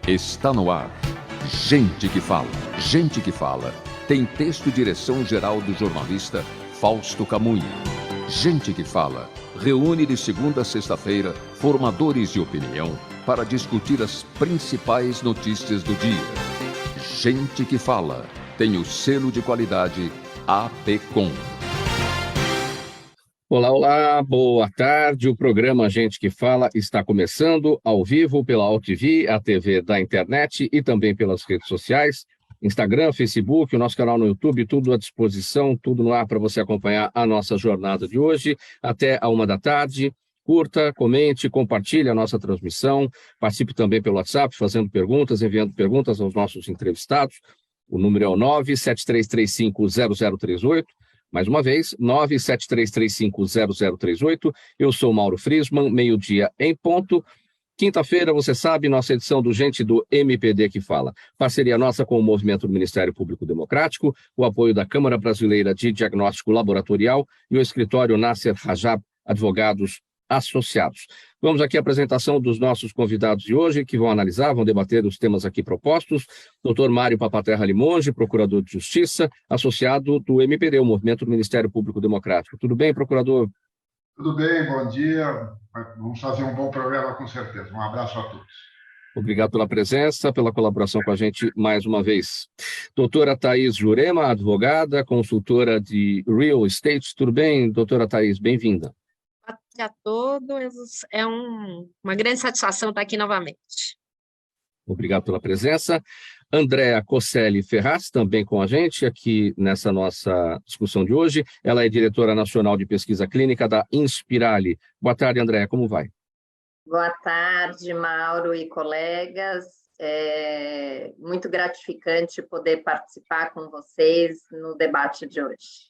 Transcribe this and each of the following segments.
Está no ar. Gente que fala. Gente que fala. Tem texto e direção geral do jornalista Fausto Camunha. Gente que fala. Reúne de segunda a sexta-feira formadores de opinião para discutir as principais notícias do dia. Gente que fala. Tem o selo de qualidade APCOM. Olá, olá, boa tarde. O programa Gente que Fala está começando ao vivo pela AltV, a TV da internet e também pelas redes sociais, Instagram, Facebook, o nosso canal no YouTube, tudo à disposição, tudo no ar para você acompanhar a nossa jornada de hoje até a 1 da tarde. Curta, comente, compartilhe a nossa transmissão, participe também pelo WhatsApp, fazendo perguntas, enviando perguntas aos nossos entrevistados. O número é o 973350038. Mais uma vez, 973350038. Eu sou Mauro Friesman, meio-dia em ponto. Quinta-feira, você sabe, nossa edição do Gente do MPD que Fala. Parceria nossa com o Movimento do Ministério Público Democrático, o apoio da Câmara Brasileira de Diagnóstico Laboratorial e o escritório Nasser Rajab Advogados Associados. Vamos aqui à apresentação dos nossos convidados de hoje, que vão analisar, vão debater os temas aqui propostos. Dr. Mário Papaterra Limonge, procurador de Justiça, associado do MPD, o Movimento do Ministério Público Democrático. Tudo bem, procurador? Tudo bem, bom dia. Vamos fazer um bom programa, com certeza. Um abraço a todos. Obrigado pela presença, pela colaboração com a gente mais uma vez. Doutora Thaís Jurema, advogada, consultora de Real Estate. Tudo bem, doutora Thaís? Bem-vinda. Boa tarde a todos. É uma grande satisfação estar aqui novamente. Obrigado pela presença. Andréa Coselli Ferraz, também com a gente aqui nessa nossa discussão de hoje. Ela é diretora nacional de pesquisa clínica da Inspirali. Boa tarde, Andréa, como vai? Boa tarde, Mauro e colegas. É muito gratificante poder participar com vocês no debate de hoje.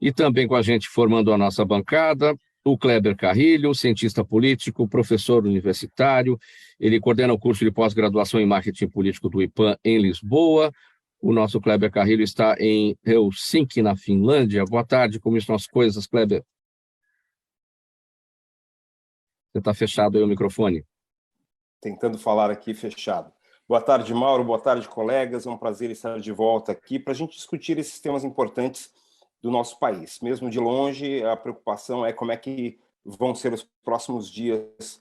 E também com a gente, formando a nossa bancada, o Kleber Carrilho, cientista político, professor universitário. Ele coordena o curso de pós-graduação em marketing político do IPAM em Lisboa. O nosso Kleber Carrilho está em Helsinki, na Finlândia. Boa tarde, como estão as coisas, Kleber? Você está fechado aí o microfone. Tentando falar aqui fechado. Boa tarde, Mauro. Boa tarde, colegas. É um prazer estar de volta aqui para a gente discutir esses temas importantes do nosso país. Mesmo de longe, a preocupação é como é que vão ser os próximos dias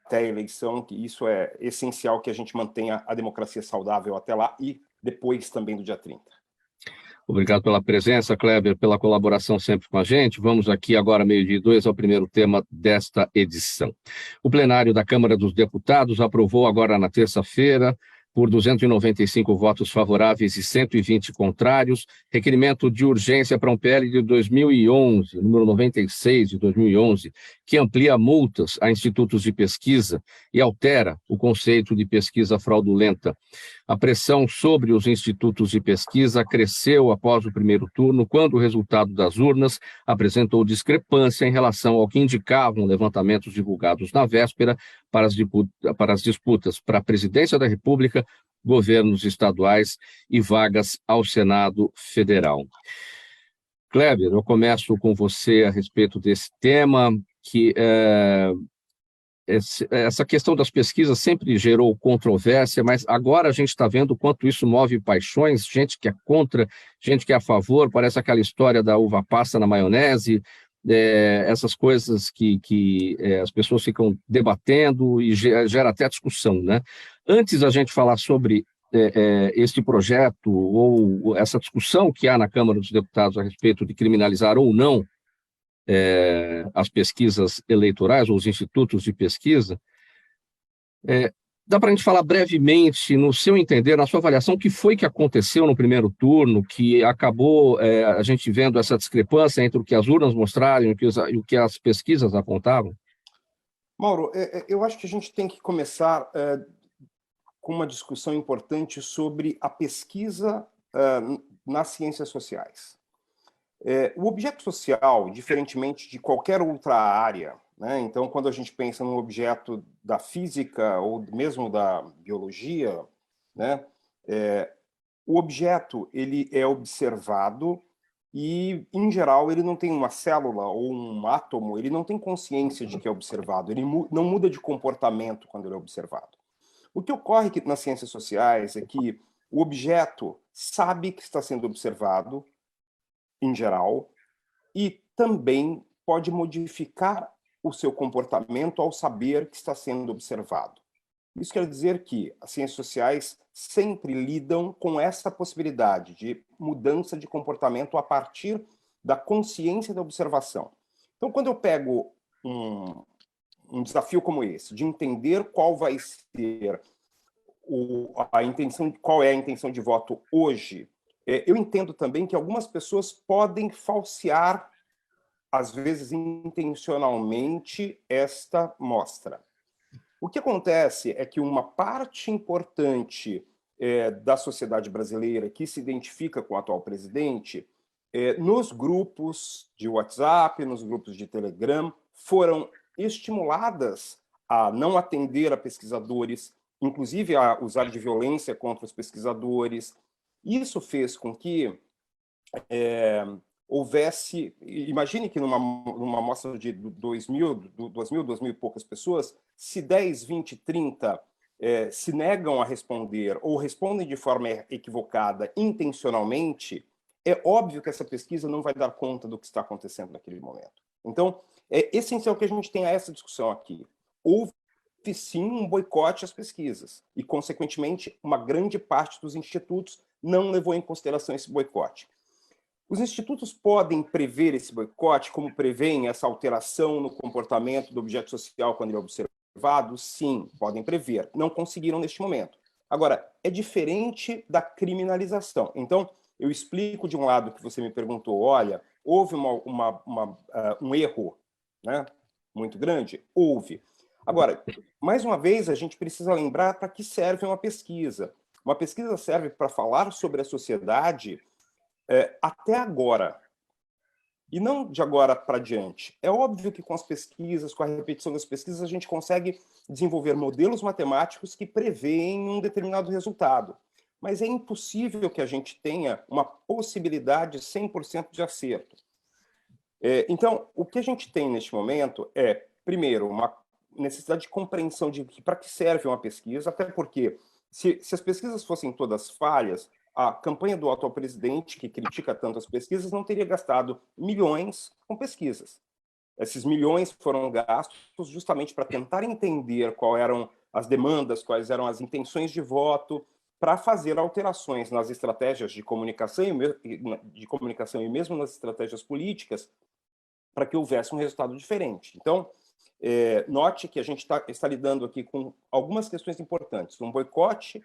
até a eleição, que isso é essencial que a gente mantenha a democracia saudável até lá e depois também do dia 30. Obrigado pela presença, Kleber, pela colaboração sempre com a gente. Vamos aqui agora, 12h02, ao primeiro tema desta edição. O plenário da Câmara dos Deputados aprovou agora na terça-feira, por 295 votos favoráveis e 120 contrários, requerimento de urgência para um PL de 2011, número 96 de 2011, que amplia multas a institutos de pesquisa e altera o conceito de pesquisa fraudulenta. A pressão sobre os institutos de pesquisa cresceu após o primeiro turno, quando o resultado das urnas apresentou discrepância em relação ao que indicavam levantamentos divulgados na véspera para as disputas para a presidência da República, governos estaduais e vagas ao Senado Federal. Kleber, eu começo com você a respeito desse tema, que essa questão das pesquisas sempre gerou controvérsia, mas agora a gente está vendo o quanto isso move paixões, gente que é contra, gente que é a favor, parece aquela história da uva passa na maionese, essas coisas que as pessoas ficam debatendo e gera até discussão, né? Antes da gente falar sobre este projeto ou essa discussão que há na Câmara dos Deputados a respeito de criminalizar ou não as pesquisas eleitorais ou os institutos de pesquisa, dá para a gente falar brevemente, no seu entender, na sua avaliação, o que foi que aconteceu no primeiro turno, que acabou a gente vendo essa discrepância entre o que as urnas mostraram e o que as pesquisas apontavam? Mauro, eu acho que a gente tem que começar com uma discussão importante sobre a pesquisa nas ciências sociais. O objeto social, diferentemente de qualquer outra área, né? Então, quando a gente pensa no objeto da física ou mesmo da biologia, né? O objeto ele é observado e, em geral, ele não tem uma célula ou um átomo, ele não tem consciência de que é observado, ele não muda de comportamento quando ele é observado. O que ocorre nas ciências sociais é que o objeto sabe que está sendo observado, em geral, e também pode modificar o seu comportamento ao saber que está sendo observado. Isso quer dizer que as ciências sociais sempre lidam com essa possibilidade de mudança de comportamento a partir da consciência da observação. Então, quando eu pego um desafio como esse, de entender qual vai ser a intenção, qual é a intenção de voto hoje, eu entendo também que algumas pessoas podem falsear, às vezes intencionalmente, esta mostra. O que acontece é que uma parte importante da sociedade brasileira que se identifica com o atual presidente, nos grupos de WhatsApp, nos grupos de Telegram, foram estimuladas a não atender a pesquisadores, inclusive a usar de violência contra os pesquisadores. Isso fez com que houvesse... Imagine que numa amostra de 2.000 e poucas pessoas, se 10, 20, 30 se negam a responder ou respondem de forma equivocada intencionalmente, é óbvio que essa pesquisa não vai dar conta do que está acontecendo naquele momento. Então, é essencial que a gente tenha essa discussão aqui. Houve, sim, um boicote às pesquisas e, consequentemente, uma grande parte dos institutos não levou em consideração esse boicote. Os institutos podem prever esse boicote, como prevêem essa alteração no comportamento do objeto social quando ele é observado? Sim, podem prever. Não conseguiram neste momento. Agora, é diferente da criminalização. Então, eu explico de um lado que você me perguntou, olha, houve um erro, né, muito grande? Houve. Agora, mais uma vez, a gente precisa lembrar para que serve uma pesquisa. Uma pesquisa serve para falar sobre a sociedade até agora, e não de agora para diante. É óbvio que com as pesquisas, com a repetição das pesquisas, a gente consegue desenvolver modelos matemáticos que preveem um determinado resultado. Mas é impossível que a gente tenha uma possibilidade 100% de acerto. Então, o que a gente tem neste momento é, primeiro, uma necessidade de compreensão de para que serve uma pesquisa, até porque, se as pesquisas fossem todas falhas, a campanha do atual presidente, que critica tanto as pesquisas, não teria gastado milhões com pesquisas. Esses milhões foram gastos justamente para tentar entender quais eram as demandas, quais eram as intenções de voto, para fazer alterações nas estratégias de comunicação e mesmo nas estratégias políticas, para que houvesse um resultado diferente. Então, note que a gente está lidando aqui com algumas questões importantes. Um boicote,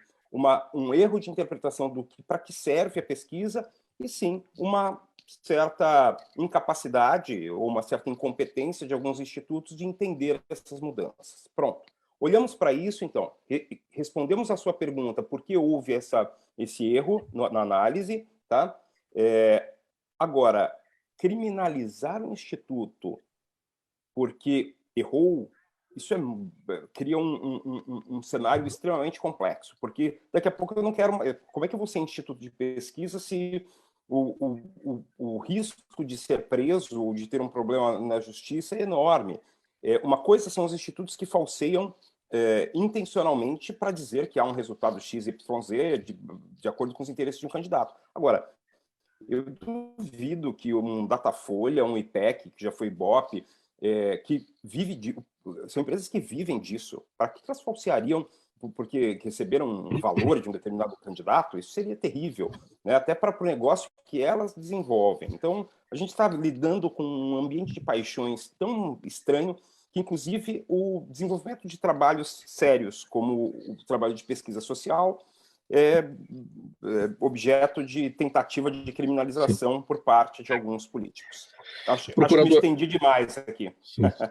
um erro de interpretação para que serve a pesquisa, e sim, uma certa incapacidade ou uma certa incompetência de alguns institutos de entender essas mudanças. Pronto. Olhamos para isso, então, respondemos a sua pergunta, por que houve esse erro na análise, tá? Agora, criminalizar o instituto porque errou, isso cria um cenário extremamente complexo, porque daqui a pouco eu não quero... Como é que eu vou ser instituto de pesquisa se o risco de ser preso ou de ter um problema na justiça é enorme? Uma coisa são os institutos que falseiam intencionalmente para dizer que há um resultado XYZ de acordo com os interesses de um candidato. Agora, eu duvido que um Datafolha, um IPEC, que já foi Ibope, que são empresas que vivem disso. Para que elas falseariam porque receberam um valor de um determinado candidato? Isso seria terrível, né? Até para o negócio que elas desenvolvem. Então, a gente está lidando com um ambiente de paixões tão estranho que, inclusive, o desenvolvimento de trabalhos sérios, como o trabalho de pesquisa social, é objeto de tentativa de criminalização por parte de alguns políticos. Acho que me estendi demais aqui.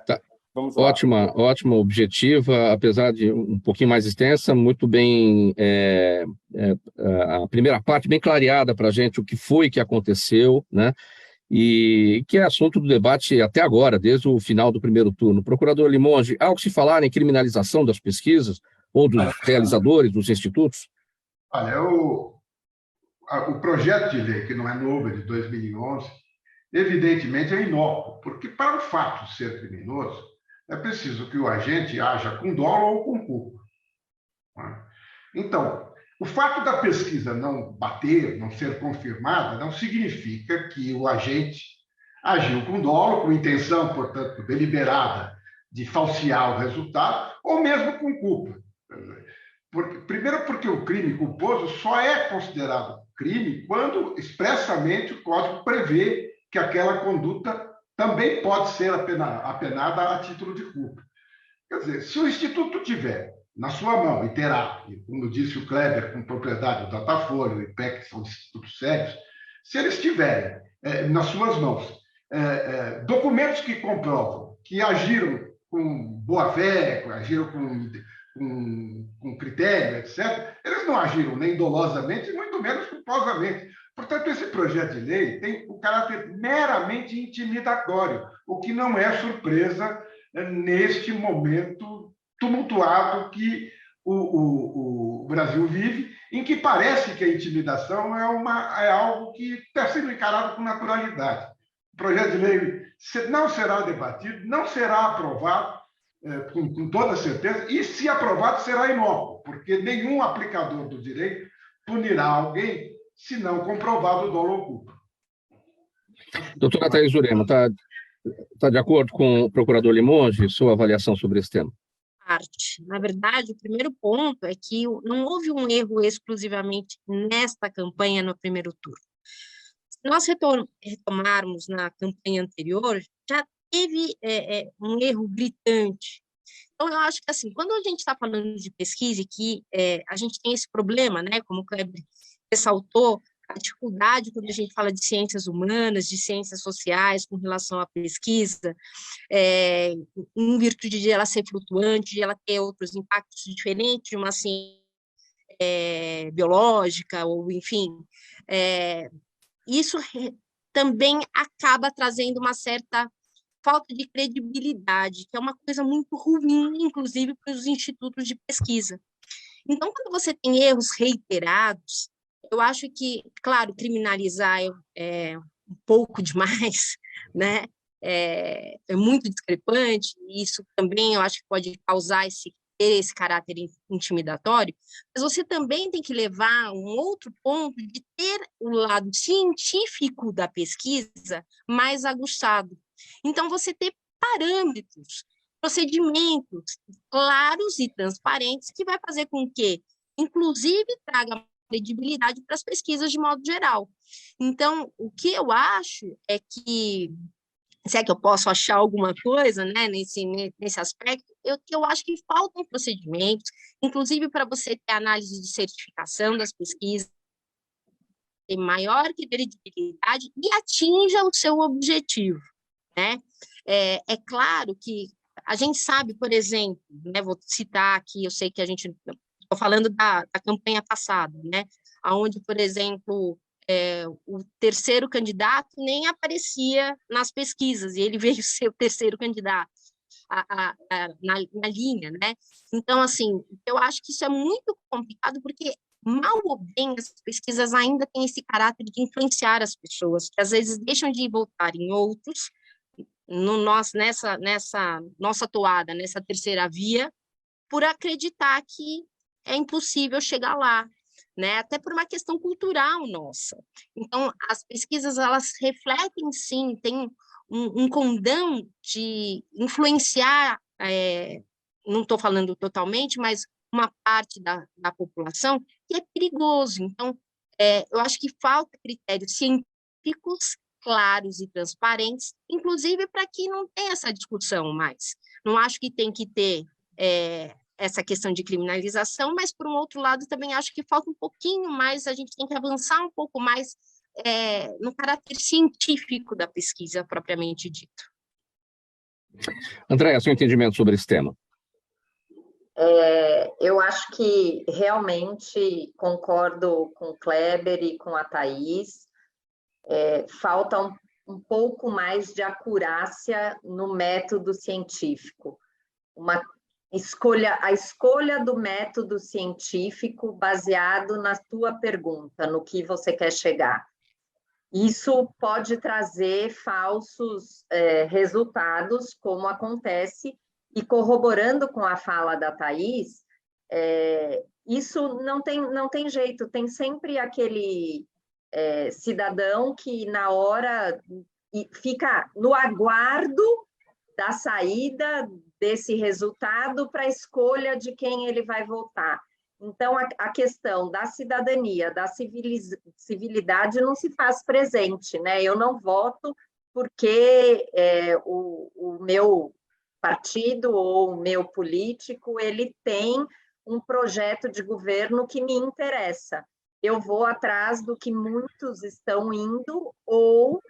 Tá. Vamos lá. Ótima objetiva, apesar de um pouquinho mais extensa, muito bem, a primeira parte bem clareada para a gente o que foi que aconteceu, né? E que é assunto do debate até agora, desde o final do primeiro turno. Procurador Limonge, há o que se falar em criminalização das pesquisas ou dos realizadores, dos institutos? Olha, o projeto de lei, que não é novo, é de 2011, evidentemente é inócuo, porque para o fato ser criminoso, é preciso que o agente haja com dolo ou com culpa. Né? Então, o fato da pesquisa não bater, não ser confirmada, não significa que o agente agiu com dolo, com intenção, portanto, deliberada de falsear o resultado, ou mesmo com culpa. Primeiro, porque o crime culposo só é considerado crime quando expressamente o Código prevê que aquela conduta também pode ser apenada a título de culpa. Quer dizer, se o Instituto tiver na sua mão, e terá, como disse o Kleber, com propriedade, o Datafolha, o IPEC, são institutos sérios, se eles tiverem nas suas mãos documentos que comprovam que agiram com boa-fé, agiram com critério, etc., eles não agiram nem dolosamente, muito menos culposamente. Portanto, esse projeto de lei tem o caráter meramente intimidatório, o que não é surpresa neste momento tumultuado que o Brasil vive, em que parece que a intimidação é algo que está sendo encarado com naturalidade. O projeto de lei não será debatido, não será aprovado, com toda certeza, e, se aprovado, será inócuo, porque nenhum aplicador do direito punirá alguém se não comprovado o dolo ou culpa. Doutora Thaís Jurema, está de acordo com o procurador Limonge, sua avaliação sobre esse tema? Na verdade, o primeiro ponto é que não houve um erro exclusivamente nesta campanha no primeiro turno. Se nós retomarmos na campanha anterior, já teve um erro gritante. Então, eu acho que, assim, quando a gente está falando de pesquisa e que a gente tem esse problema, né, como o Kleber ressaltou, a dificuldade quando a gente fala de ciências humanas, de ciências sociais, com relação à pesquisa, em virtude de ela ser flutuante, de ela ter outros impactos diferentes de uma ciência biológica, ou enfim, isso também acaba trazendo uma certa falta de credibilidade, que é uma coisa muito ruim, inclusive, para os institutos de pesquisa. Então, quando você tem erros reiterados, eu acho que, claro, criminalizar é um pouco demais, né? É muito discrepante, e isso também eu acho que pode causar ter esse caráter intimidatório, mas você também tem que levar um outro ponto de ter o lado científico da pesquisa mais aguçado. Então, você ter parâmetros, procedimentos claros e transparentes que vai fazer com que, inclusive, traga credibilidade para as pesquisas de modo geral. Então, o que eu acho é que, se é que eu posso achar alguma coisa, né, nesse aspecto, eu acho que faltam procedimentos, inclusive para você ter análise de certificação das pesquisas, ter maior credibilidade e atinja o seu objetivo, né? É claro que a gente sabe, por exemplo, né, vou citar aqui, eu sei que a gente... Estou falando da campanha passada, né? Onde, por exemplo, o terceiro candidato nem aparecia nas pesquisas, e ele veio ser o terceiro candidato na linha, né? Então, assim, eu acho que isso é muito complicado, porque, mal ou bem, as pesquisas ainda têm esse caráter de influenciar as pessoas, que às vezes deixam de votar em outros, nessa nossa toada, nessa terceira via, por acreditar que é impossível chegar lá, né? Até por uma questão cultural nossa. Então, as pesquisas, elas refletem, sim, tem um condão de influenciar, não estou falando totalmente, mas uma parte da população, que é perigoso. Então, eu acho que falta critérios científicos claros e transparentes, inclusive para que não tenha essa discussão mais. Não acho que tem que ter essa questão de criminalização, mas, por um outro lado, também acho que falta um pouquinho mais, a gente tem que avançar um pouco mais no caráter científico da pesquisa, propriamente dito. Andréa, seu entendimento sobre esse tema? Eu acho que realmente concordo com o Kleber e com a Thaís. Falta um pouco mais de acurácia no método científico. A escolha do método científico baseado na tua pergunta, no que você quer chegar. Isso pode trazer falsos resultados, como acontece, e corroborando com a fala da Thaís, Isso não tem jeito, tem sempre aquele cidadão que na hora fica no aguardo da saída desse resultado para a escolha de quem ele vai votar. Então, a questão da cidadania, da civilidade não se faz presente, né? Eu não voto porque o meu partido ou o meu político, ele tem um projeto de governo que me interessa. Eu vou atrás do que muitos estão indo ou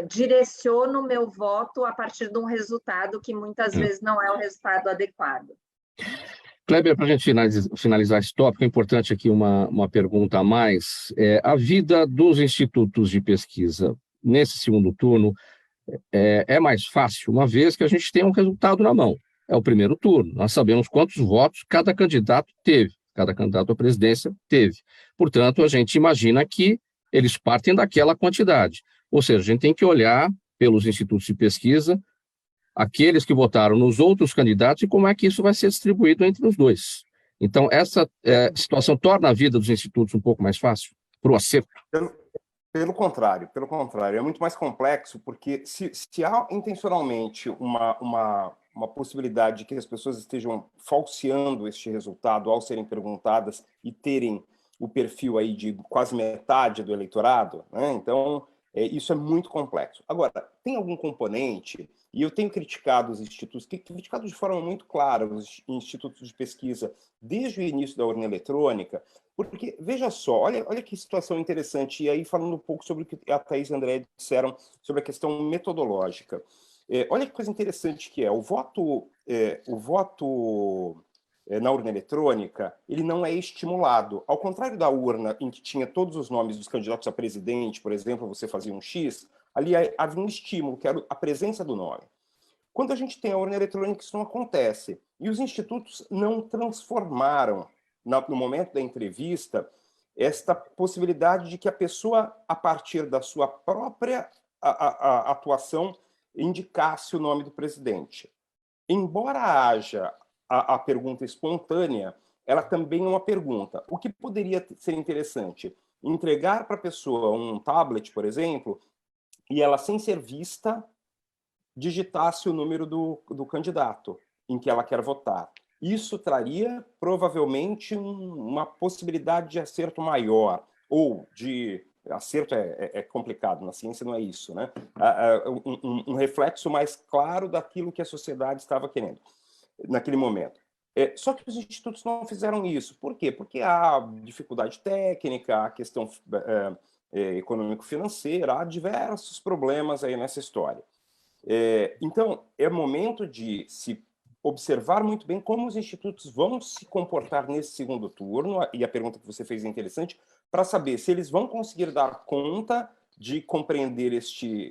direciono o meu voto a partir de um resultado que muitas vezes não é o resultado adequado. Kleber, para a gente finalizar esse tópico, é importante aqui uma pergunta a mais. A vida dos institutos de pesquisa nesse segundo turno é mais fácil, uma vez que a gente tem um resultado na mão. É o primeiro turno. Nós sabemos quantos votos cada candidato teve, cada candidato à presidência teve. Portanto, a gente imagina que eles partem daquela quantidade. Ou seja, a gente tem que olhar pelos institutos de pesquisa aqueles que votaram nos outros candidatos e como é que isso vai ser distribuído entre os dois. Então, essa situação torna a vida dos institutos um pouco mais fácil para o acerto? Pelo contrário, é muito mais complexo, porque se há intencionalmente uma possibilidade de que as pessoas estejam falseando este resultado ao serem perguntadas e terem o perfil aí de quase metade do eleitorado, né? Então, isso é muito complexo. Agora, tem algum componente, e eu tenho criticado os institutos, criticado de forma muito clara os institutos de pesquisa desde o início da urna eletrônica, porque, veja só, olha que situação interessante, e aí falando um pouco sobre o que a Thaís e a André disseram sobre a questão metodológica. Olha que coisa interessante que é, o voto na urna eletrônica, ele não é estimulado. Ao contrário da urna, em que tinha todos os nomes dos candidatos a presidente, por exemplo, você fazia um X, ali havia um estímulo, que era a presença do nome. Quando a gente tem a urna eletrônica, isso não acontece. E os institutos não transformaram, no momento da entrevista, esta possibilidade de que a pessoa, a partir da sua própria atuação, indicasse o nome do presidente. Embora haja a pergunta espontânea, ela também é uma pergunta. O que poderia ser interessante? Entregar para a pessoa um tablet, por exemplo, e ela, sem ser vista, digitasse o número do candidato em que ela quer votar. Isso traria, provavelmente, uma possibilidade de acerto maior, ou de... Acerto é complicado, na ciência não é isso, né? Um reflexo mais claro daquilo que a sociedade estava querendo naquele momento. Só que os institutos não fizeram isso. Por quê? Porque há dificuldade técnica, há questão econômico-financeira, há diversos problemas aí nessa história. Então, é momento de se observar muito bem como os institutos vão se comportar nesse segundo turno, e a pergunta que você fez é interessante, para saber se eles vão conseguir dar conta de compreender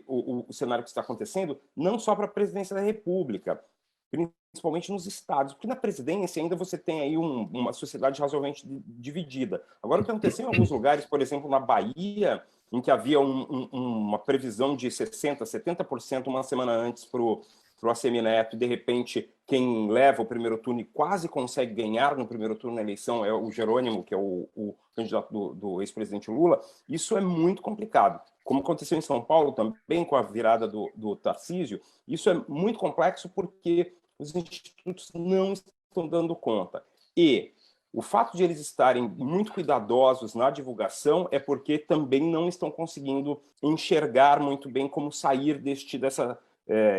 o cenário que está acontecendo, não só para a presidência da República, principalmente nos estados, porque na presidência ainda você tem aí uma sociedade razoavelmente dividida. Agora, o que aconteceu em alguns lugares, por exemplo, na Bahia, em que havia uma previsão de 60%, 70% uma semana antes para o ACM-Neto, e de repente quem leva o primeiro turno e quase consegue ganhar no primeiro turno na eleição é o Jerônimo, que é o candidato do ex-presidente Lula. Isso é muito complicado. Como aconteceu em São Paulo também, com a virada do Tarcísio, isso é muito complexo porque os institutos não estão dando conta. E o fato de eles estarem muito cuidadosos na divulgação é porque também não estão conseguindo enxergar muito bem como sair dessa...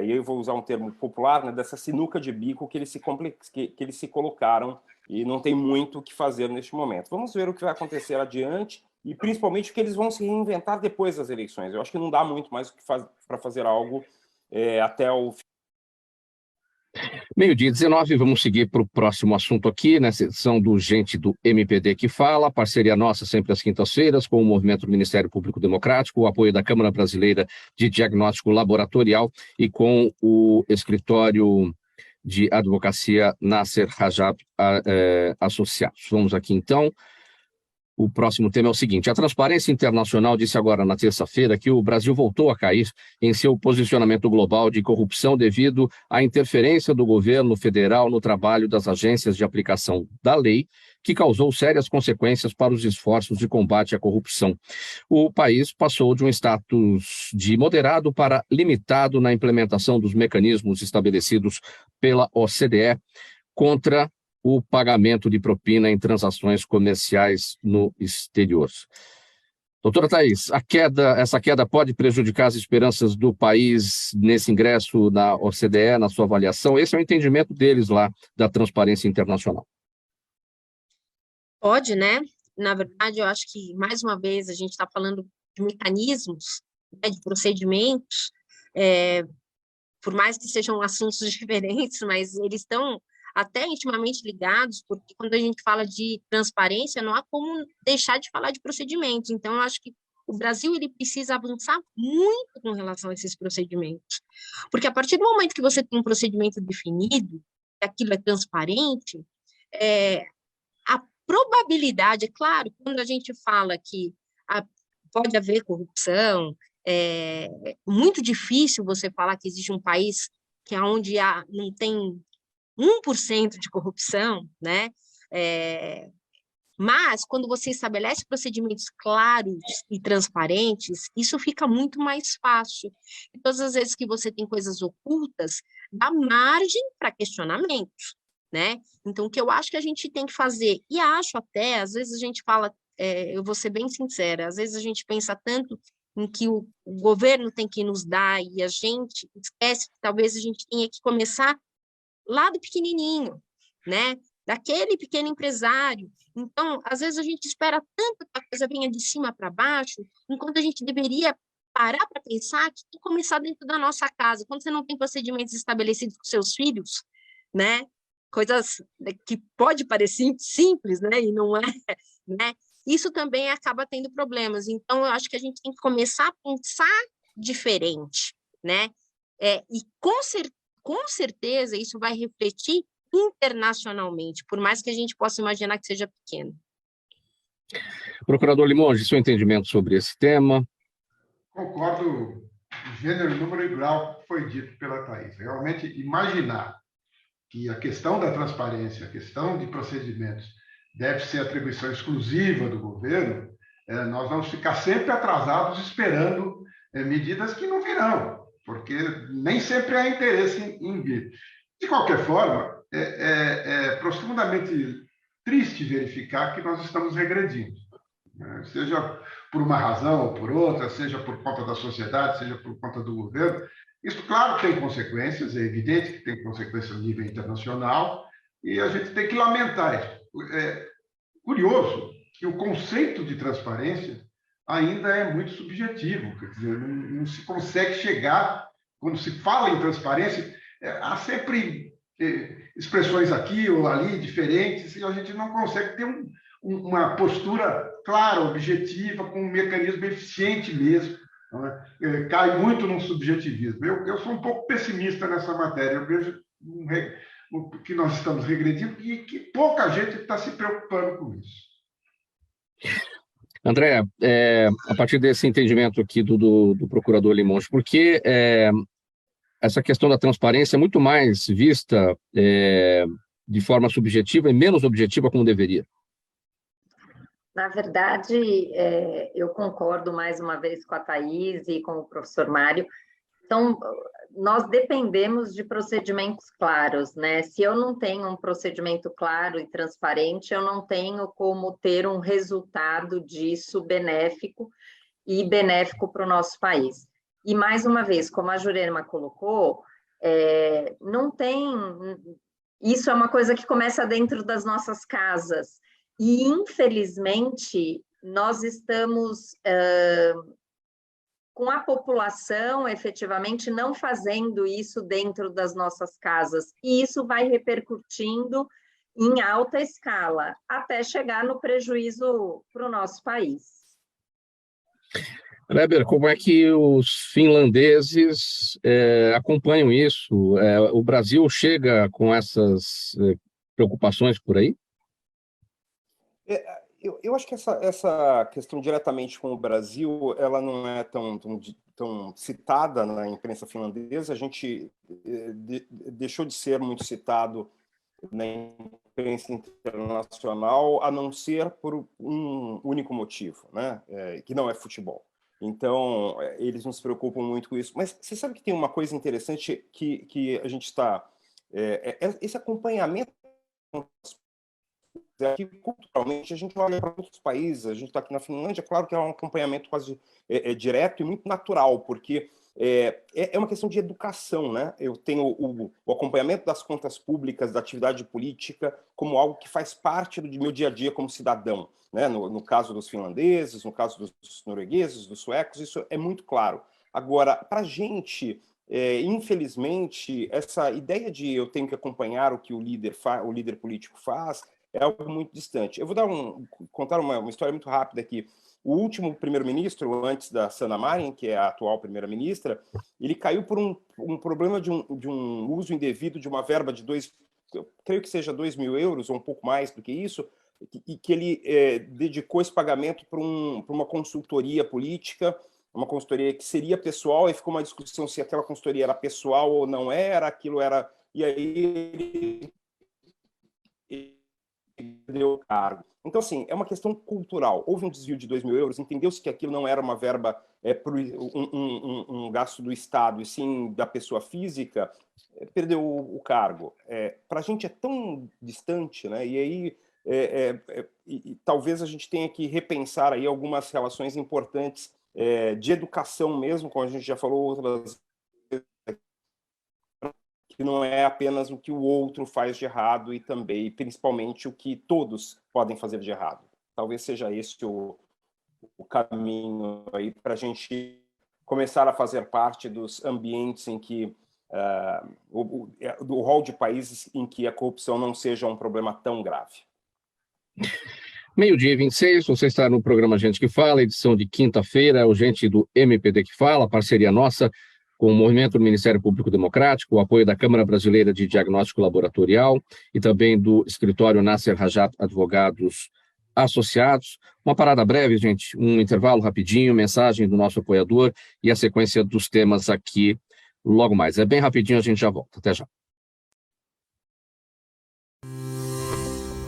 e eu vou usar um termo popular, né, dessa sinuca de bico que eles se colocaram, e não tem muito o que fazer neste momento. Vamos ver o que vai acontecer adiante e, principalmente, o que eles vão se reinventar depois das eleições. Eu acho que não dá muito mais para fazer algo até o... Meio-dia 19, vamos seguir para o próximo assunto aqui, nessa edição do Gente do MPD que Fala, parceria nossa sempre às quintas-feiras, com o movimento do Ministério Público Democrático, o apoio da Câmara Brasileira de Diagnóstico Laboratorial e com o escritório de advocacia Nasser Rajab Associados. Vamos aqui, então, O próximo tema é o seguinte: a Transparência Internacional disse agora na terça-feira que o Brasil voltou a cair em seu posicionamento global de corrupção devido à interferência do governo federal no trabalho das agências de aplicação da lei, que causou sérias consequências para os esforços de combate à corrupção. O país passou de um status de moderado para limitado na implementação dos mecanismos estabelecidos pela OCDE contra o pagamento de propina em transações comerciais no exterior. Doutora Thaís, essa queda pode prejudicar as esperanças do país nesse ingresso na OCDE, na sua avaliação? Esse é o entendimento deles lá, da Transparência Internacional. Pode, né? Na verdade, eu acho que, mais uma vez, a gente está falando de mecanismos, né, de procedimentos, por mais que sejam assuntos diferentes, mas eles estão até intimamente ligados, porque quando a gente fala de transparência, não há como deixar de falar de procedimentos. Então, eu acho que o Brasil ele precisa avançar muito com relação a esses procedimentos. Porque a partir do momento que você tem um procedimento definido, que aquilo é transparente, a probabilidade, é claro, quando a gente fala que pode haver corrupção, é muito difícil você falar que existe um país que é onde não tem 1% de corrupção, né? Mas, quando você estabelece procedimentos claros e transparentes, isso fica muito mais fácil. E todas as vezes que você tem coisas ocultas, dá margem para questionamentos, né? Então, o que eu acho que a gente tem que fazer, e acho até, às vezes a gente fala, eu vou ser bem sincera, às vezes a gente pensa tanto em que o governo tem que nos dar, e a gente esquece que talvez a gente tenha que começar lá do pequenininho, né? Daquele pequeno empresário. Então, às vezes a gente espera tanto que a coisa venha de cima para baixo, enquanto a gente deveria parar para pensar que tem que começar dentro da nossa casa. Quando você não tem procedimentos estabelecidos com seus filhos, né? Coisas que pode parecer simples, né? E não é, né? Isso também acaba tendo problemas. Então, eu acho que a gente tem que começar a pensar diferente, né? E com certeza isso vai refletir internacionalmente, por mais que a gente possa imaginar que seja pequeno. Procurador Limonge, seu entendimento sobre esse tema? Concordo em gênero, número e grau que foi dito pela Thaís. Realmente, imaginar que a questão da transparência, a questão de procedimentos, deve ser atribuição exclusiva do governo, nós vamos ficar sempre atrasados esperando medidas que não virão, porque nem sempre há interesse em vir. De qualquer forma, é profundamente triste verificar que nós estamos regredindo, né? Seja por uma razão ou por outra, seja por conta da sociedade, seja por conta do governo. Isso, claro, tem consequências, é evidente que tem consequências no nível internacional, e a gente tem que lamentar isso. É curioso que o conceito de transparência ainda é muito subjetivo, quer dizer, não se consegue chegar, quando se fala em transparência, há sempre expressões aqui ou ali diferentes, e a gente não consegue ter uma postura clara, objetiva, com um mecanismo eficiente mesmo. Cai muito no subjetivismo. Eu sou um pouco pessimista nessa matéria. Eu vejo que nós estamos regredindo e que pouca gente está se preocupando com isso. André, a partir desse entendimento aqui do procurador Limonge, por que essa questão da transparência é muito mais vista de forma subjetiva e menos objetiva como deveria? Na verdade, eu concordo mais uma vez com a Thaís e com o professor Mário. Então, nós dependemos de procedimentos claros, né? Se eu não tenho um procedimento claro e transparente, eu não tenho como ter um resultado disso benéfico para o nosso país. E, mais uma vez, como a Jurema colocou, não tem... Isso é uma coisa que começa dentro das nossas casas. E, infelizmente, nós estamos com a população, efetivamente, não fazendo isso dentro das nossas casas. E isso vai repercutindo em alta escala, até chegar no prejuízo para o nosso país. Kleber, como é que os finlandeses acompanham isso? O Brasil chega com essas preocupações por aí? Eu acho que essa questão diretamente com o Brasil, ela não é tão citada na imprensa finlandesa. A gente deixou de ser muito citado na imprensa internacional, a não ser por um único motivo, né? Que não é futebol. Então, eles não se preocupam muito com isso. Mas você sabe que tem uma coisa interessante que a gente está... esse acompanhamento... Aqui, culturalmente, a gente olha para outros países, a gente está aqui na Finlândia, claro que é um acompanhamento quase direto e muito natural, porque é uma questão de educação, né? Eu tenho o acompanhamento das contas públicas, da atividade política, como algo que faz parte do meu dia a dia como cidadão, né? No caso dos finlandeses, no caso dos noruegueses, dos suecos, isso é muito claro. Agora, para a gente... infelizmente, essa ideia de eu tenho que acompanhar o que o líder político faz é algo muito distante. Eu vou contar uma história muito rápida aqui. O último primeiro-ministro, antes da Sanna Marin, que é a atual primeira-ministra, ele caiu por um problema de um uso indevido de uma verba de eu creio que seja 2 mil euros, ou um pouco mais do que isso, e que ele dedicou esse pagamento para uma consultoria política, uma consultoria que seria pessoal, e ficou uma discussão se aquela consultoria era pessoal ou não era, aquilo era... E aí ele deu o cargo. Então, assim, é uma questão cultural. Houve um desvio de 2 mil euros, entendeu-se que aquilo não era uma verba, um gasto do Estado, e sim da pessoa física, perdeu o cargo. Para a gente é tão distante, né? E aí talvez a gente tenha que repensar aí algumas relações importantes de educação mesmo, como a gente já falou outras vezes, que não é apenas o que o outro faz de errado e também, principalmente, o que todos podem fazer de errado. Talvez seja esse o caminho aí para a gente começar a fazer parte dos ambientes em que do rol de países em que a corrupção não seja um problema tão grave. 12h26, você está no programa Gente que Fala, edição de quinta-feira, o Gente do MPD que Fala, parceria nossa com o Movimento do Ministério Público Democrático, o apoio da Câmara Brasileira de Diagnóstico Laboratorial e também do escritório Nasser Rajab Advogados Associados. Uma parada breve, gente, um intervalo rapidinho, mensagem do nosso apoiador e a sequência dos temas aqui logo mais. É bem rapidinho, a gente já volta. Até já.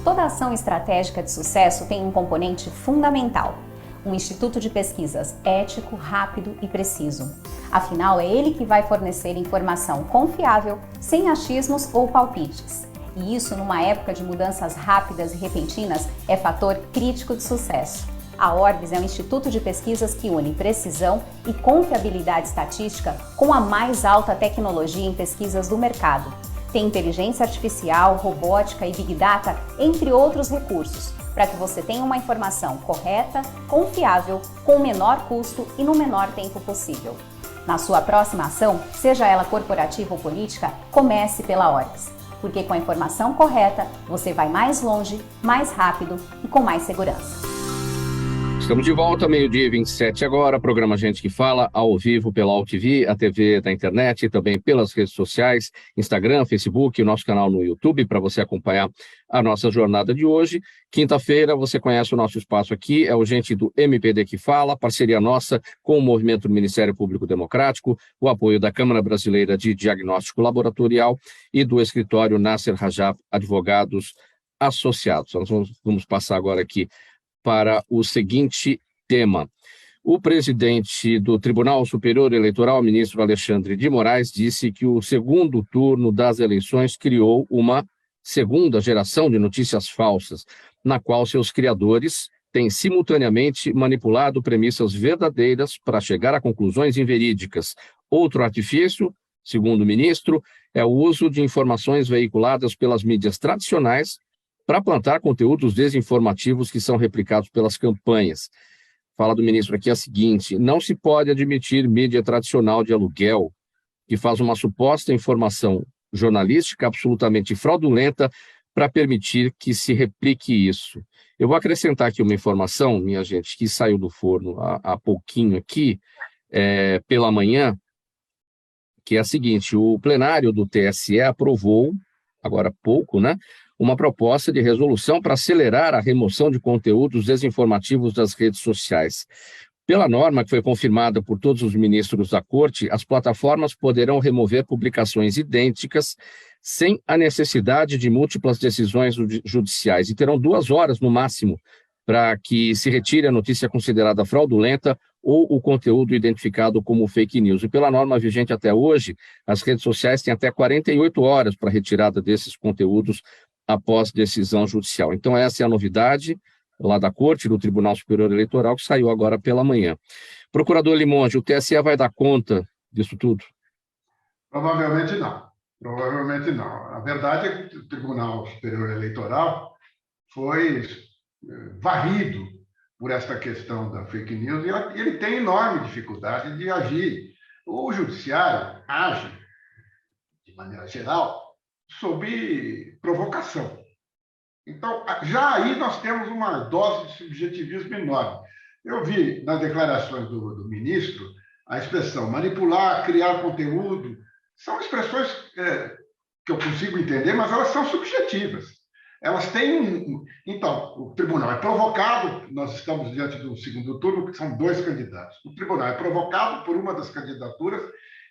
Toda ação estratégica de sucesso tem um componente fundamental: um instituto de pesquisas ético, rápido e preciso. Afinal, é ele que vai fornecer informação confiável, sem achismos ou palpites. E isso, numa época de mudanças rápidas e repentinas, é fator crítico de sucesso. A Orbis é um instituto de pesquisas que une precisão e confiabilidade estatística com a mais alta tecnologia em pesquisas do mercado. Tem inteligência artificial, robótica e Big Data, entre outros recursos, para que você tenha uma informação correta, confiável, com o menor custo e no menor tempo possível. Na sua próxima ação, seja ela corporativa ou política, comece pela Orbis, porque com a informação correta, você vai mais longe, mais rápido e com mais segurança. Estamos de volta, 12h27 agora, programa Gente que Fala, ao vivo pela AltV, a TV da internet e também pelas redes sociais, Instagram, Facebook, o nosso canal no YouTube, para você acompanhar a nossa jornada de hoje. Quinta-feira, você conhece o nosso espaço aqui, é o Gente do MPD que Fala, parceria nossa com o Movimento do Ministério Público Democrático, o apoio da Câmara Brasileira de Diagnóstico Laboratorial e do escritório Nasser Rajab Advogados Associados. Nós vamos passar agora aqui para o seguinte tema. O presidente do Tribunal Superior Eleitoral, ministro Alexandre de Moraes, disse que o segundo turno das eleições criou uma segunda geração de notícias falsas, na qual seus criadores têm simultaneamente manipulado premissas verdadeiras para chegar a conclusões inverídicas. Outro artifício, segundo o ministro, é o uso de informações veiculadas pelas mídias tradicionais para plantar conteúdos desinformativos que são replicados pelas campanhas. Fala do ministro aqui a seguinte: não se pode admitir mídia tradicional de aluguel que faz uma suposta informação jornalística absolutamente fraudulenta para permitir que se replique isso. Eu vou acrescentar aqui uma informação, minha gente, que saiu do forno há pouquinho aqui, pela manhã, que é a seguinte: o plenário do TSE aprovou, agora há pouco, né, uma proposta de resolução para acelerar a remoção de conteúdos desinformativos das redes sociais. Pela norma que foi confirmada por todos os ministros da Corte, as plataformas poderão remover publicações idênticas sem a necessidade de múltiplas decisões judiciais e terão 2 horas no máximo para que se retire a notícia considerada fraudulenta ou o conteúdo identificado como fake news. E pela norma vigente até hoje, as redes sociais têm até 48 horas para a retirada desses conteúdos após decisão judicial. Então essa é a novidade lá da Corte, do Tribunal Superior Eleitoral, que saiu agora pela manhã. Procurador Limonge, o TSE vai dar conta disso tudo? Provavelmente não. Provavelmente não. A verdade é que o Tribunal Superior Eleitoral foi varrido por esta questão da fake news e ele tem enorme dificuldade de agir. O Judiciário age, de maneira geral, sob provocação. Então, já aí nós temos uma dose de subjetivismo enorme. Eu vi nas declarações do ministro a expressão manipular, criar conteúdo. São expressões que eu consigo entender, mas elas são subjetivas. Elas têm Então, o tribunal é provocado, nós estamos diante do segundo turno, que são 2 candidatos. O tribunal é provocado por uma das candidaturas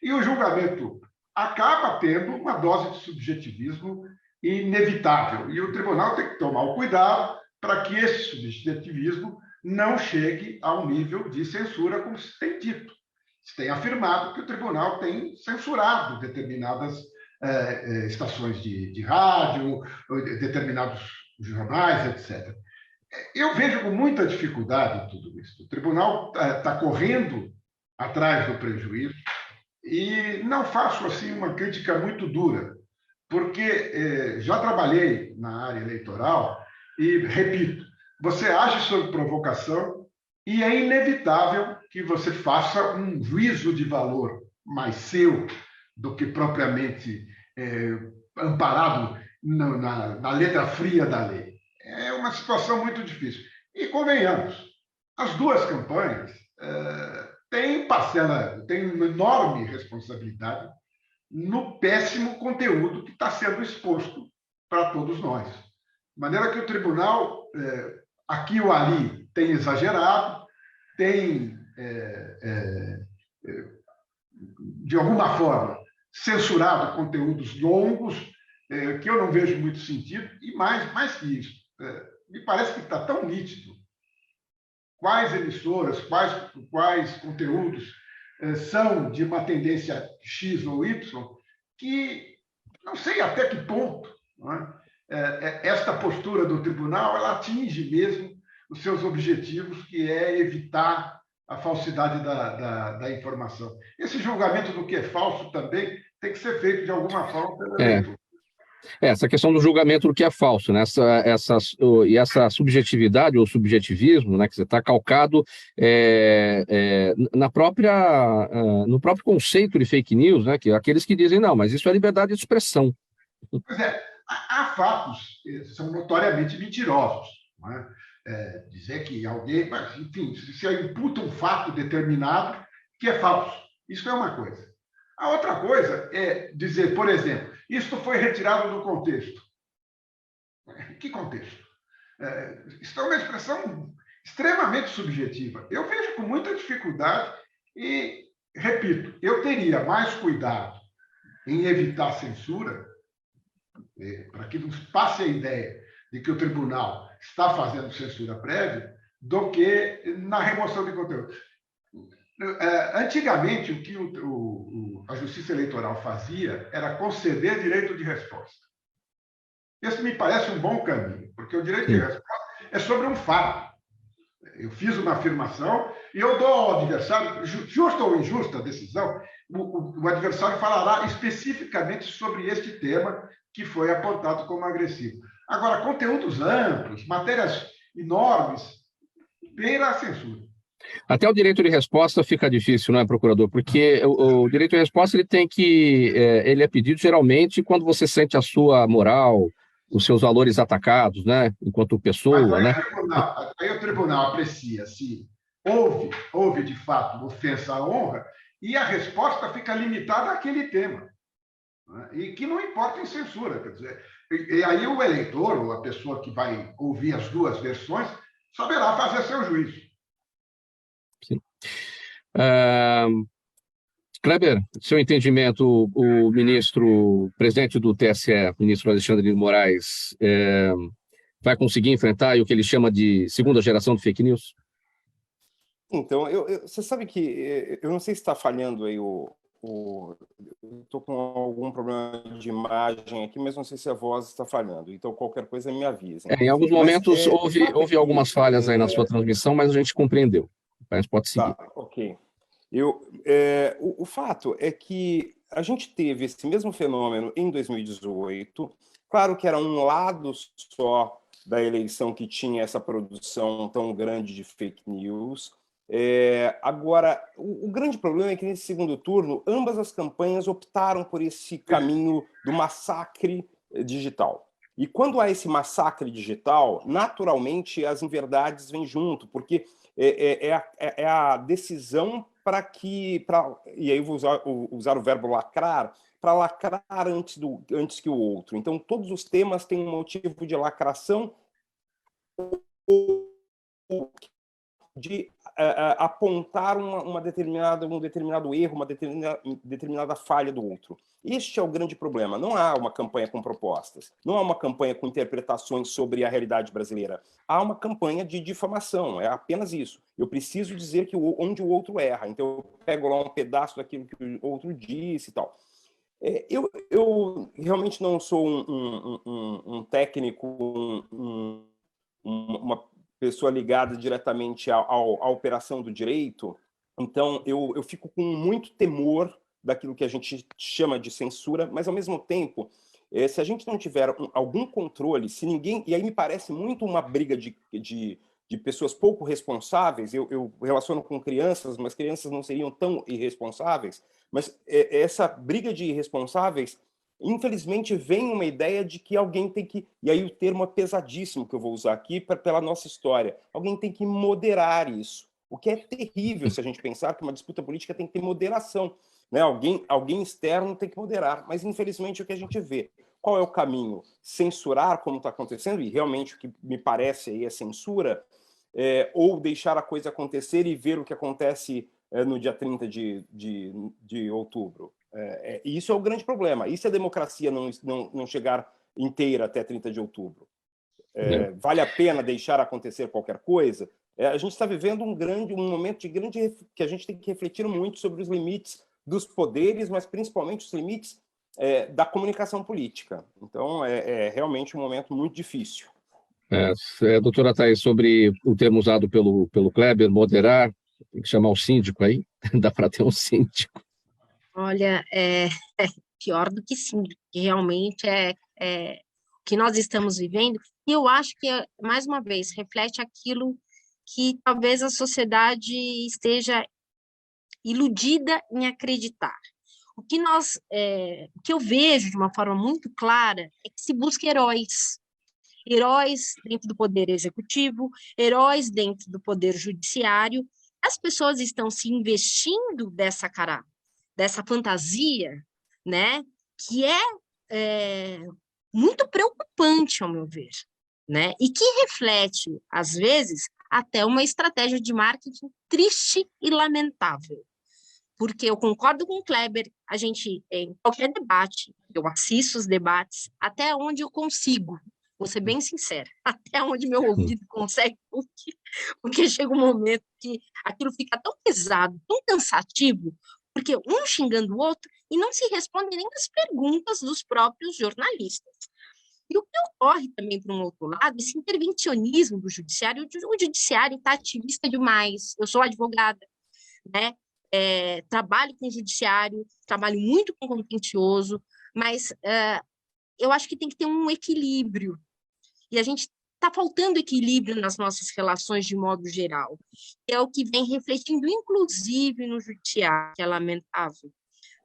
e o julgamento acaba tendo uma dose de subjetivismo inevitável. E o tribunal tem que tomar o cuidado para que esse subjetivismo não chegue ao nível de censura, como se tem dito. Se tem afirmado que o tribunal tem censurado determinadas estações de rádio, determinados jornais, etc. Eu vejo com muita dificuldade tudo isso. O tribunal está correndo atrás do prejuízo e não faço assim uma crítica muito dura, porque já trabalhei na área eleitoral e, repito, você age sob provocação e é inevitável que você faça um juízo de valor mais seu do que propriamente amparado na letra fria da lei. É uma situação muito difícil. E, convenhamos, as 2 campanhas têm uma enorme responsabilidade no péssimo conteúdo que está sendo exposto para todos nós. De maneira que o tribunal, aqui ou ali, tem exagerado, tem, de alguma forma, censurado conteúdos longos, que eu não vejo muito sentido, e mais que isso, me parece que está tão nítido quais emissoras, quais conteúdos são de uma tendência X ou Y, que não sei até que ponto, não é? Esta postura do tribunal ela atinge mesmo os seus objetivos, que é evitar a falsidade da informação. Esse julgamento do que é falso também tem que ser feito de alguma forma pela leitura. Essa questão do julgamento do que é falso, né? Essa subjetividade ou subjetivismo, né, que está calcado no próprio conceito de fake news, né, que aqueles que dizem, não, mas isso é liberdade de expressão. Pois é, há fatos que são notoriamente mentirosos, não é? Dizer que alguém, enfim, se imputa um fato determinado que é falso, isso é uma coisa. A outra coisa é dizer, por exemplo, isto foi retirado do contexto. Que contexto? Isso é uma expressão extremamente subjetiva. Eu vejo com muita dificuldade e, repito, eu teria mais cuidado em evitar censura, para que nos passe a ideia de que o tribunal está fazendo censura prévia, do que na remoção de conteúdo. Antigamente, o que a Justiça Eleitoral fazia era conceder direito de resposta. Esse me parece um bom caminho, porque o direito de resposta é sobre um fato. Eu fiz uma afirmação e eu dou ao adversário, justa ou injusta a decisão, o adversário falará especificamente sobre este tema que foi apontado como agressivo. Agora, conteúdos amplos, matérias enormes, beira a censura. Até o direito de resposta fica difícil, não é, procurador? Porque o direito de resposta ele é pedido geralmente quando você sente a sua moral, os seus valores atacados, né? Enquanto pessoa, né? Aí o tribunal aprecia se houve de fato ofensa à honra e a resposta fica limitada àquele tema, né? E que não importa em censura, quer dizer, E aí o eleitor, ou a pessoa que vai ouvir as duas versões, saberá fazer seu juízo. Sim. Kleber, seu entendimento, o ministro, presidente do TSE, ministro Alexandre de Moraes, vai conseguir enfrentar o que ele chama de segunda geração de fake news? Então, você sabe que eu não sei se está falhando aí estou com algum problema de imagem aqui, mas não sei se a voz está falhando. Então, qualquer coisa me avisem. Em alguns momentos houve algumas falhas aí na sua transmissão, mas a gente compreendeu. Mas pode seguir. Tá, ok. O fato é que a gente teve esse mesmo fenômeno em 2018. Claro que era um lado só da eleição que tinha essa produção tão grande de fake news. Agora, o grande problema é que nesse segundo turno, ambas as campanhas optaram por esse caminho do massacre digital. E quando há esse massacre digital, naturalmente as inverdades vêm junto, porque é a decisão e aí eu vou usar o verbo lacrar, para lacrar antes que o outro. Então, todos os temas têm um motivo de lacração ou de apontar um determinado erro, uma determinada falha do outro. Este é o grande problema. Não há uma campanha com propostas, não há uma campanha com interpretações sobre a realidade brasileira. Há uma campanha de difamação, é apenas isso. Eu preciso dizer onde o outro erra, então eu pego lá um pedaço daquilo que o outro disse e tal. Eu realmente não sou um técnico, uma pessoa ligada diretamente à operação do direito, então eu fico com muito temor daquilo que a gente chama de censura, mas ao mesmo tempo, se a gente não tiver algum controle, se ninguém... E aí me parece muito uma briga de pessoas pouco responsáveis, eu relaciono com crianças, mas crianças não seriam tão irresponsáveis, mas essa briga de irresponsáveis, infelizmente, vem uma ideia de que alguém tem que... E aí o termo é pesadíssimo que eu vou usar aqui pela nossa história. Alguém tem que moderar isso, o que é terrível se a gente pensar que uma disputa política tem que ter moderação. Né? Alguém externo tem que moderar, mas infelizmente o que a gente vê. Qual é o caminho? Censurar, como está acontecendo, e realmente o que me parece aí é censura, ou deixar a coisa acontecer e ver o que acontece no dia 30 de outubro. Isso é o grande problema. E se a democracia não chegar inteira até 30 de outubro? Vale a pena deixar acontecer qualquer coisa? A gente está vivendo um momento que a gente tem que refletir muito sobre os limites dos poderes, mas principalmente os limites da comunicação política. Então, é realmente um momento muito difícil. Doutora Thaís, sobre o termo usado pelo Kleber, moderar, tem que chamar o síndico aí, dá para ter um síndico. Olha, pior do que síndico, que realmente é o que nós estamos vivendo, e eu acho que, mais uma vez, reflete aquilo que talvez a sociedade esteja iludida em acreditar. O que eu vejo de uma forma muito clara é que se busca heróis dentro do poder executivo, heróis dentro do poder judiciário. As pessoas estão se investindo dessa fantasia, né, que é muito preocupante, ao meu ver, né, e que reflete, às vezes, até uma estratégia de marketing triste e lamentável. Porque eu concordo com o Kleber, a gente, em qualquer debate, eu assisto os debates até onde eu consigo, vou ser bem sincera, até onde meu ouvido consegue, porque chega um momento que aquilo fica tão pesado, tão cansativo, porque um xingando o outro e não se responde nem às perguntas dos próprios jornalistas. E o que ocorre também, por um outro lado, esse intervencionismo do judiciário, o judiciário está ativista demais, eu sou advogada, né? Trabalho com o judiciário, trabalho muito com contencioso, mas eu acho que tem que ter um equilíbrio, e a gente está faltando equilíbrio nas nossas relações de modo geral, que é o que vem refletindo, inclusive, no judiciário, que é lamentável,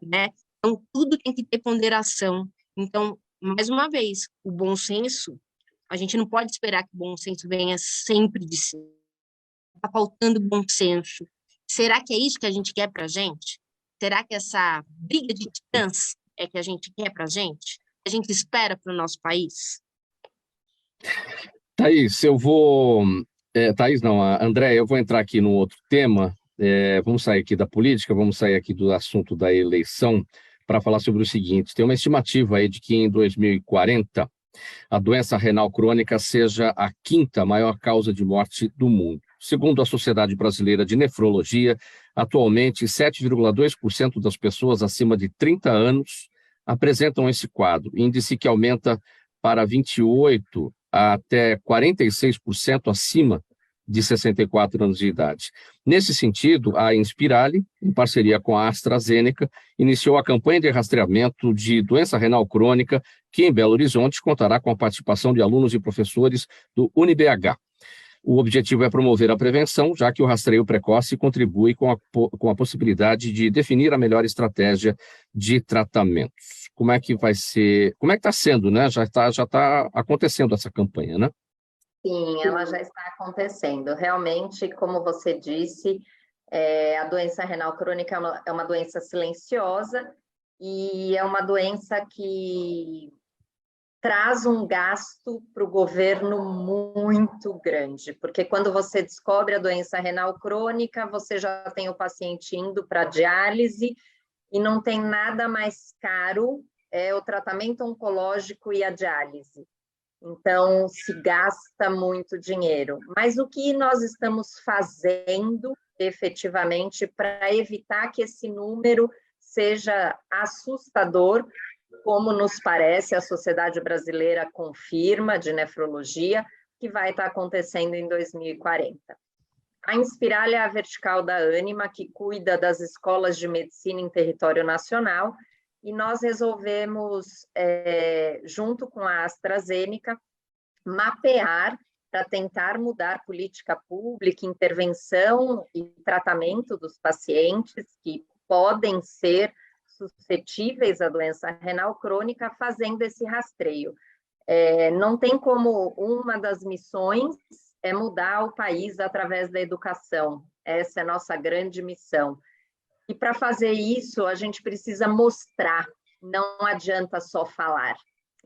né? Então, tudo tem que ter ponderação. Então, mais uma vez, o bom senso, a gente não pode esperar que o bom senso venha sempre de si. Está faltando bom senso. Será que é isso que a gente quer para a gente? Será que essa briga de titãs é que a gente quer para a gente? que a gente espera para o nosso país? Thaís, eu vou... Thaís, não, André, eu vou entrar aqui no outro tema. Vamos sair aqui da política, vamos sair aqui do assunto da eleição para falar sobre o seguinte. Tem uma estimativa aí de que em 2040 a doença renal crônica seja a 5ª maior causa de morte do mundo. Segundo a Sociedade Brasileira de Nefrologia, atualmente 7,2% das pessoas acima de 30 anos apresentam esse quadro, índice que aumenta para 28% até 46% acima de 64 anos de idade. Nesse sentido, a Inspirali, em parceria com a AstraZeneca, iniciou a campanha de rastreamento de doença renal crônica, que em Belo Horizonte contará com a participação de alunos e professores do UniBH. O objetivo é promover a prevenção, já que o rastreio precoce contribui com a possibilidade de definir a melhor estratégia de tratamentos. Como é que vai ser? Como é que está sendo, né? Já está acontecendo essa campanha, né? Sim, ela já está acontecendo. Realmente, como você disse, a doença renal crônica é uma doença silenciosa e é uma doença que traz um gasto para o governo muito grande, porque quando você descobre a doença renal crônica, você já tem o paciente indo para diálise e não tem nada mais caro, o tratamento oncológico e a diálise. Então, se gasta muito dinheiro. Mas o que nós estamos fazendo, efetivamente, para evitar que esse número seja assustador, como nos parece, a Sociedade Brasileira confirma, de nefrologia, que vai estar acontecendo em 2040. A Inspirali é a vertical da Ânima, que cuida das escolas de medicina em território nacional, e nós resolvemos, junto com a AstraZeneca, mapear para tentar mudar política pública, intervenção e tratamento dos pacientes que podem ser suscetíveis à doença renal crônica, fazendo esse rastreio. Não tem como uma das missões mudar o país através da educação. Essa é a nossa grande missão. E para fazer isso, a gente precisa mostrar, não adianta só falar.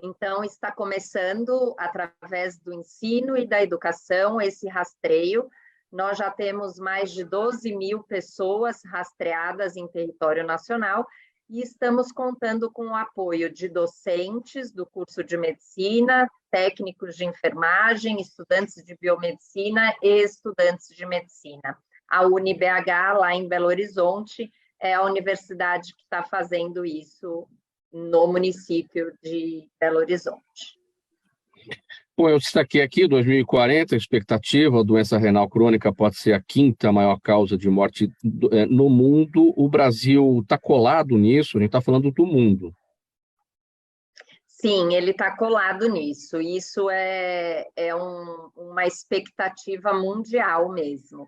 Então, está começando, através do ensino e da educação, esse rastreio. Nós já temos mais de 12 mil pessoas rastreadas em território nacional e estamos contando com o apoio de docentes do curso de medicina, técnicos de enfermagem, estudantes de biomedicina e estudantes de medicina. A UniBH, lá em Belo Horizonte, é a universidade que está fazendo isso no município de Belo Horizonte. Bom, eu destaquei aqui, 2040, a expectativa, a doença renal crônica pode ser a 5ª maior causa de morte no mundo. O Brasil está colado nisso, a gente está falando do mundo. Sim, ele está colado nisso. Isso é uma expectativa mundial mesmo.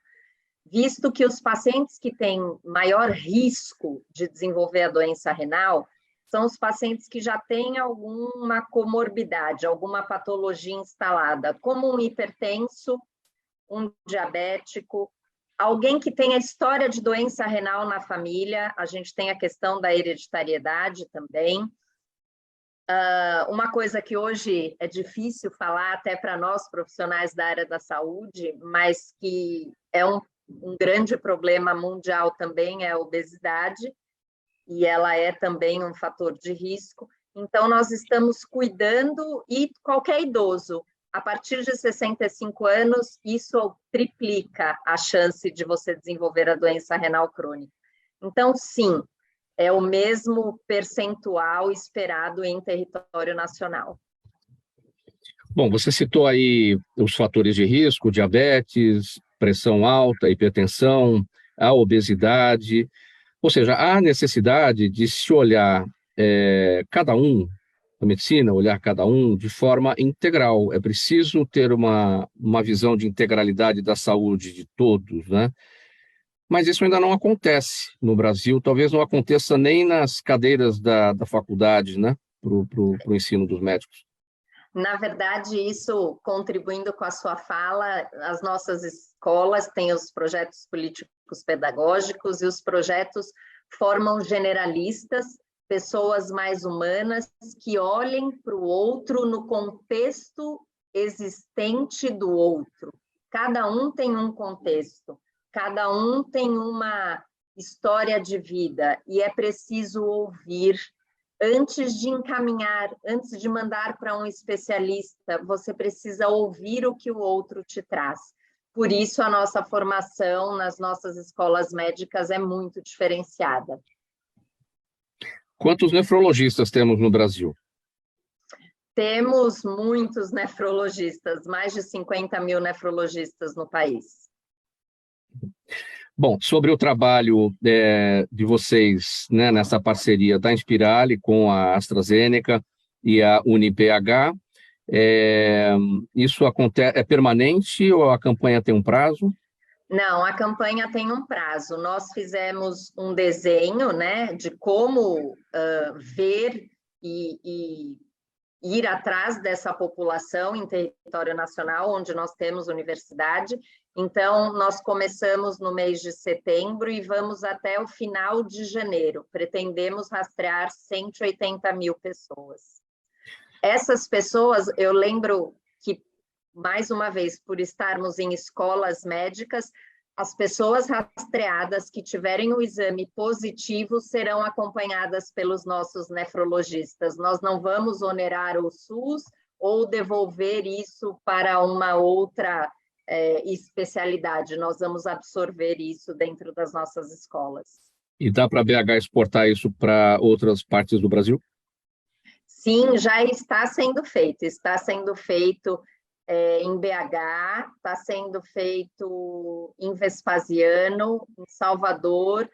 Visto que os pacientes que têm maior risco de desenvolver a doença renal são os pacientes que já têm alguma comorbidade, alguma patologia instalada, como um hipertenso, um diabético, alguém que tenha história de doença renal na família, a gente tem a questão da hereditariedade também. Uma coisa que hoje é difícil falar até para nós profissionais da área da saúde, mas que é um grande problema mundial também, é a obesidade, e ela é também um fator de risco. Então, nós estamos cuidando, e qualquer idoso, a partir de 65 anos, isso triplica a chance de você desenvolver a doença renal crônica. Então, sim, é o mesmo percentual esperado em território nacional. Bom, você citou aí os fatores de risco, diabetes, pressão alta, hipertensão, a obesidade. Ou seja, há necessidade de se olhar cada um, a medicina, olhar cada um de forma integral. É preciso ter uma visão de integralidade da saúde de todos, né? Mas isso ainda não acontece no Brasil, talvez não aconteça nem nas cadeiras da faculdade, né? Para o ensino dos médicos. Na verdade, isso, contribuindo com a sua fala, as nossas escolas têm os projetos políticos pedagógicos e os projetos formam generalistas pessoas mais humanas que olhem para o outro no contexto existente do outro. Cada um tem um contexto, cada um tem uma história de vida e é preciso ouvir antes de encaminhar, antes de mandar para um especialista, você precisa ouvir o que o outro te traz. Por isso, a nossa formação nas nossas escolas médicas é muito diferenciada. Quantos nefrologistas temos no Brasil? Temos muitos nefrologistas, mais de 50 mil nefrologistas no país. Bom, sobre o trabalho de vocês, né, nessa parceria da Inspirali com a AstraZeneca e a UniPH, isso é permanente ou a campanha tem um prazo? Não, a campanha tem um prazo. Nós fizemos um desenho, né, de como ver e ir atrás dessa população em território nacional, onde nós temos universidade. Então, nós começamos no mês de setembro e vamos até o final de janeiro. Pretendemos rastrear 180 mil pessoas. Essas pessoas, eu lembro que, mais uma vez, por estarmos em escolas médicas, as pessoas rastreadas que tiverem o exame positivo serão acompanhadas pelos nossos nefrologistas. Nós não vamos onerar o SUS ou devolver isso para uma outra especialidade. Nós vamos absorver isso dentro das nossas escolas. E dá para a BH exportar isso para outras partes do Brasil? Sim, já está sendo feito. Está sendo feito em BH, está sendo feito em Vespasiano, em Salvador,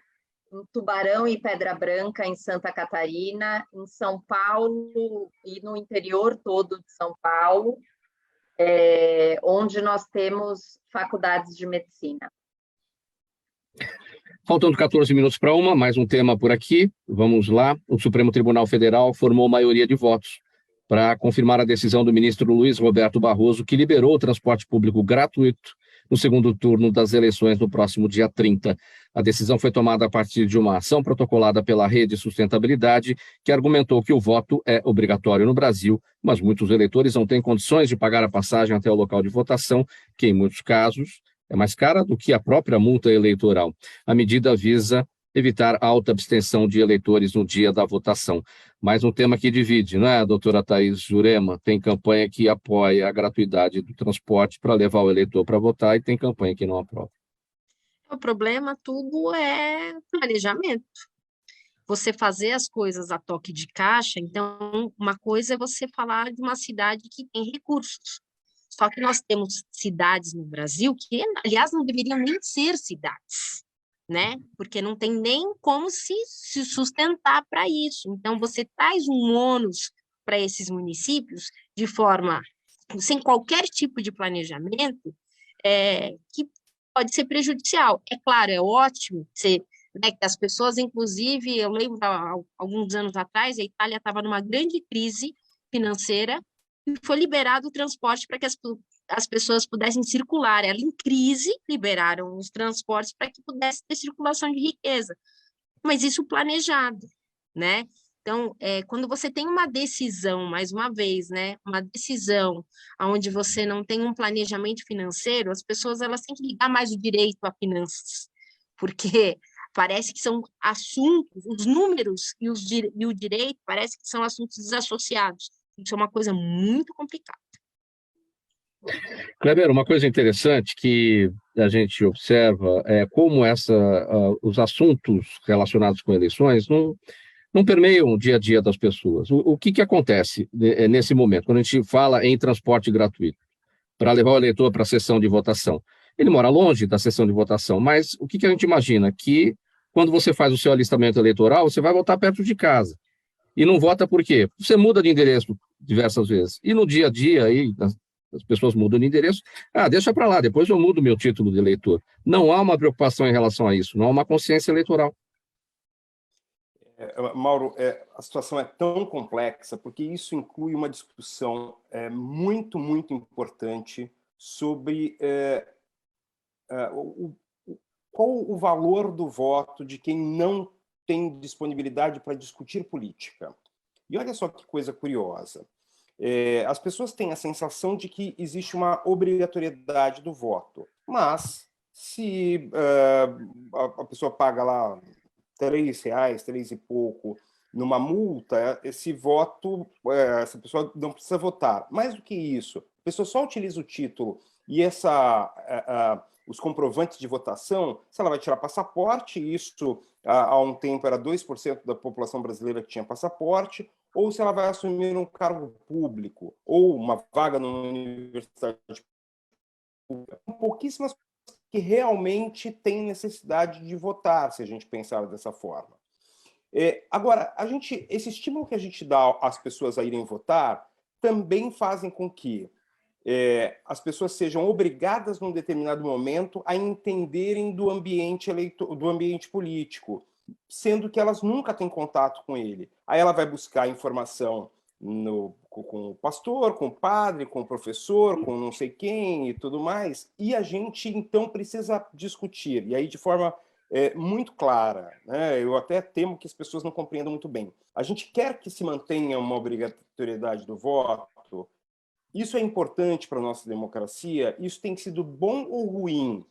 em Tubarão e Pedra Branca, em Santa Catarina, em São Paulo e no interior todo de São Paulo, onde nós temos faculdades de medicina. Faltando 14 minutos para uma, mais um tema por aqui. Vamos lá. O Supremo Tribunal Federal formou maioria de votos para confirmar a decisão do ministro Luiz Roberto Barroso, que liberou o transporte público gratuito no segundo turno das eleições no próximo dia 30. A decisão foi tomada a partir de uma ação protocolada pela Rede Sustentabilidade, que argumentou que o voto é obrigatório no Brasil, mas muitos eleitores não têm condições de pagar a passagem até o local de votação, que em muitos casos é mais cara do que a própria multa eleitoral. A medida visa evitar alta abstenção de eleitores no dia da votação. Mais um tema que divide, não é, doutora Thaís Jurema? Tem campanha que apoia a gratuidade do transporte para levar o eleitor para votar e tem campanha que não aprova. O problema tudo é planejamento. Você fazer as coisas a toque de caixa, então uma coisa é você falar de uma cidade que tem recursos. Só que nós temos cidades no Brasil que, aliás, não deveriam nem ser cidades, né? Porque não tem nem como se sustentar para isso. Então, você traz um ônus para esses municípios de forma, sem qualquer tipo de planejamento, que pode ser prejudicial. É claro, é ótimo né, que as pessoas, inclusive, eu lembro, há alguns anos atrás, a Itália estava numa grande crise financeira e foi liberado o transporte para que as pessoas pudessem circular. Ela, em crise, liberaram os transportes para que pudesse ter circulação de riqueza. Mas isso planejado, né? Então, quando você tem uma decisão, mais uma vez, né? Uma decisão onde você não tem um planejamento financeiro, as pessoas elas têm que ligar mais o direito a finanças, porque parece que são assuntos, os números e o direito parece que são assuntos desassociados. Isso é uma coisa muito complicada. Kleber, uma coisa interessante que a gente observa é como os assuntos relacionados com eleições não permeiam o dia a dia das pessoas. O que acontece nesse momento, quando a gente fala em transporte gratuito, para levar o eleitor para a sessão de votação? Ele mora longe da sessão de votação, mas o que a gente imagina? Que quando você faz o seu alistamento eleitoral, você vai votar perto de casa. E não vota por quê? Você muda de endereço diversas vezes. E no dia a dia, aí, as pessoas mudam de endereço. Deixa para lá, depois eu mudo meu título de eleitor. Não há uma preocupação em relação a isso, não há uma consciência eleitoral. Mauro, a situação é tão complexa porque isso inclui uma discussão muito, muito importante sobre qual o valor do voto de quem não tem disponibilidade para discutir política. E olha só que coisa curiosa. As pessoas têm a sensação de que existe uma obrigatoriedade do voto, mas se a pessoa paga lá R$3, 3 e pouco, numa multa, esse voto, essa pessoa não precisa votar. Mais do que isso, a pessoa só utiliza o título e os comprovantes de votação, se ela vai tirar passaporte, isso há um tempo era 2% da população brasileira que tinha passaporte, ou se ela vai assumir um cargo público, ou uma vaga numa universidade pública. Pouquíssimas pessoas que realmente têm necessidade de votar, se a gente pensar dessa forma. Agora, esse estímulo que a gente dá às pessoas a irem votar também fazem com que as pessoas sejam obrigadas, num determinado momento, a entenderem do ambiente político, sendo que elas nunca têm contato com ele. Aí ela vai buscar informação com o pastor, com o padre, com o professor, com não sei quem e tudo mais, e a gente, então, precisa discutir, e aí de forma muito clara, né? Eu até temo que as pessoas não compreendam muito bem. A gente quer que se mantenha uma obrigatoriedade do voto. Isso é importante para a nossa democracia, isso tem sido bom ou ruim.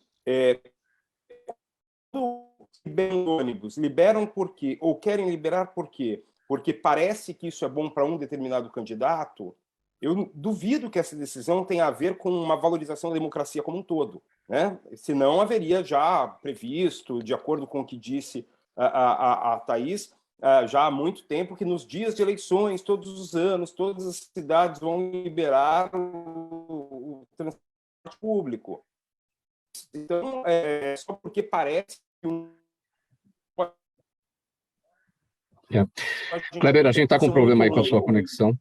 Liberam ônibus, liberam por quê? Ou querem liberar por quê? Porque parece que isso é bom para um determinado candidato. Eu duvido que essa decisão tenha a ver com uma valorização da democracia como um todo, né? Senão haveria já previsto, de acordo com o que disse a Thaís, já há muito tempo, que nos dias de eleições, todos os anos, todas as cidades vão liberar o transporte público. Então, só porque parece que Kleber, a gente está com um problema aí com a sua conexão.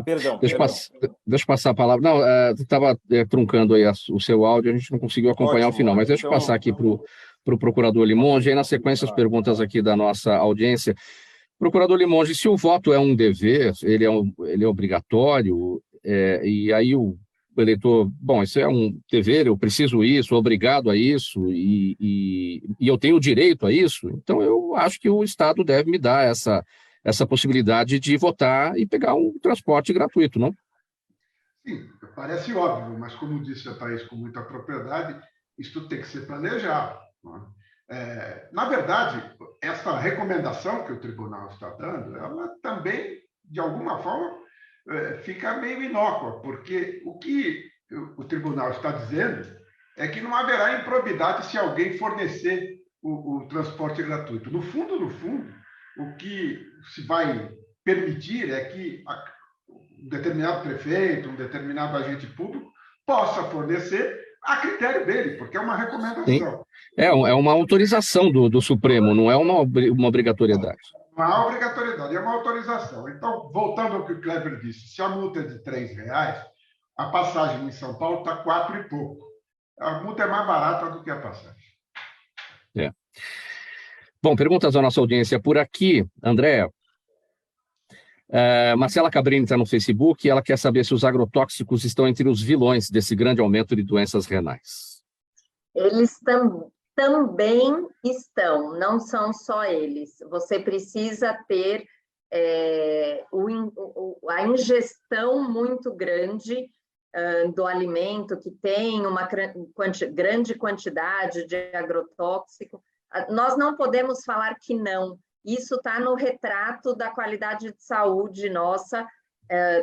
Perdão. Deixa eu passar a palavra. Não, estava truncando aí o seu áudio, a gente não conseguiu acompanhar o final, mas deixa eu passar aqui para o procurador Limonge, aí na sequência as perguntas aqui da nossa audiência. Procurador Limonge, se o voto é um dever, ele é obrigatório, e aí o eleitor, bom, isso é um dever, eu preciso isso, sou obrigado a isso, e eu tenho direito a isso, então eu acho que o Estado deve me dar essa possibilidade de votar e pegar um transporte gratuito, não? Sim, parece óbvio, mas como disse a Thaís com muita propriedade, isso tem que ser planejado. Na verdade, essa recomendação que o tribunal está dando, ela também, de alguma forma, fica meio inócua, porque o que o tribunal está dizendo é que não haverá improbidade se alguém fornecer o transporte gratuito. No fundo, o que se vai permitir é que um determinado prefeito, um determinado agente público possa fornecer a critério dele, porque é uma recomendação. Sim. É uma autorização do Supremo, não é uma obrigatoriedade. Não há obrigatoriedade, é uma autorização. Então, voltando ao que o Kleber disse, se a multa é de R$3, a passagem em São Paulo está 4 e pouco. A multa é mais barata do que a passagem. Bom, perguntas à nossa audiência por aqui. André, Marcela Cabrini está no Facebook e ela quer saber se os agrotóxicos estão entre os vilões desse grande aumento de doenças renais. Eles também estão, não são só eles. Você precisa ter a ingestão muito grande do alimento, que tem uma grande quantidade de agrotóxico. Nós não podemos falar que não. Isso está no retrato da qualidade de saúde nossa,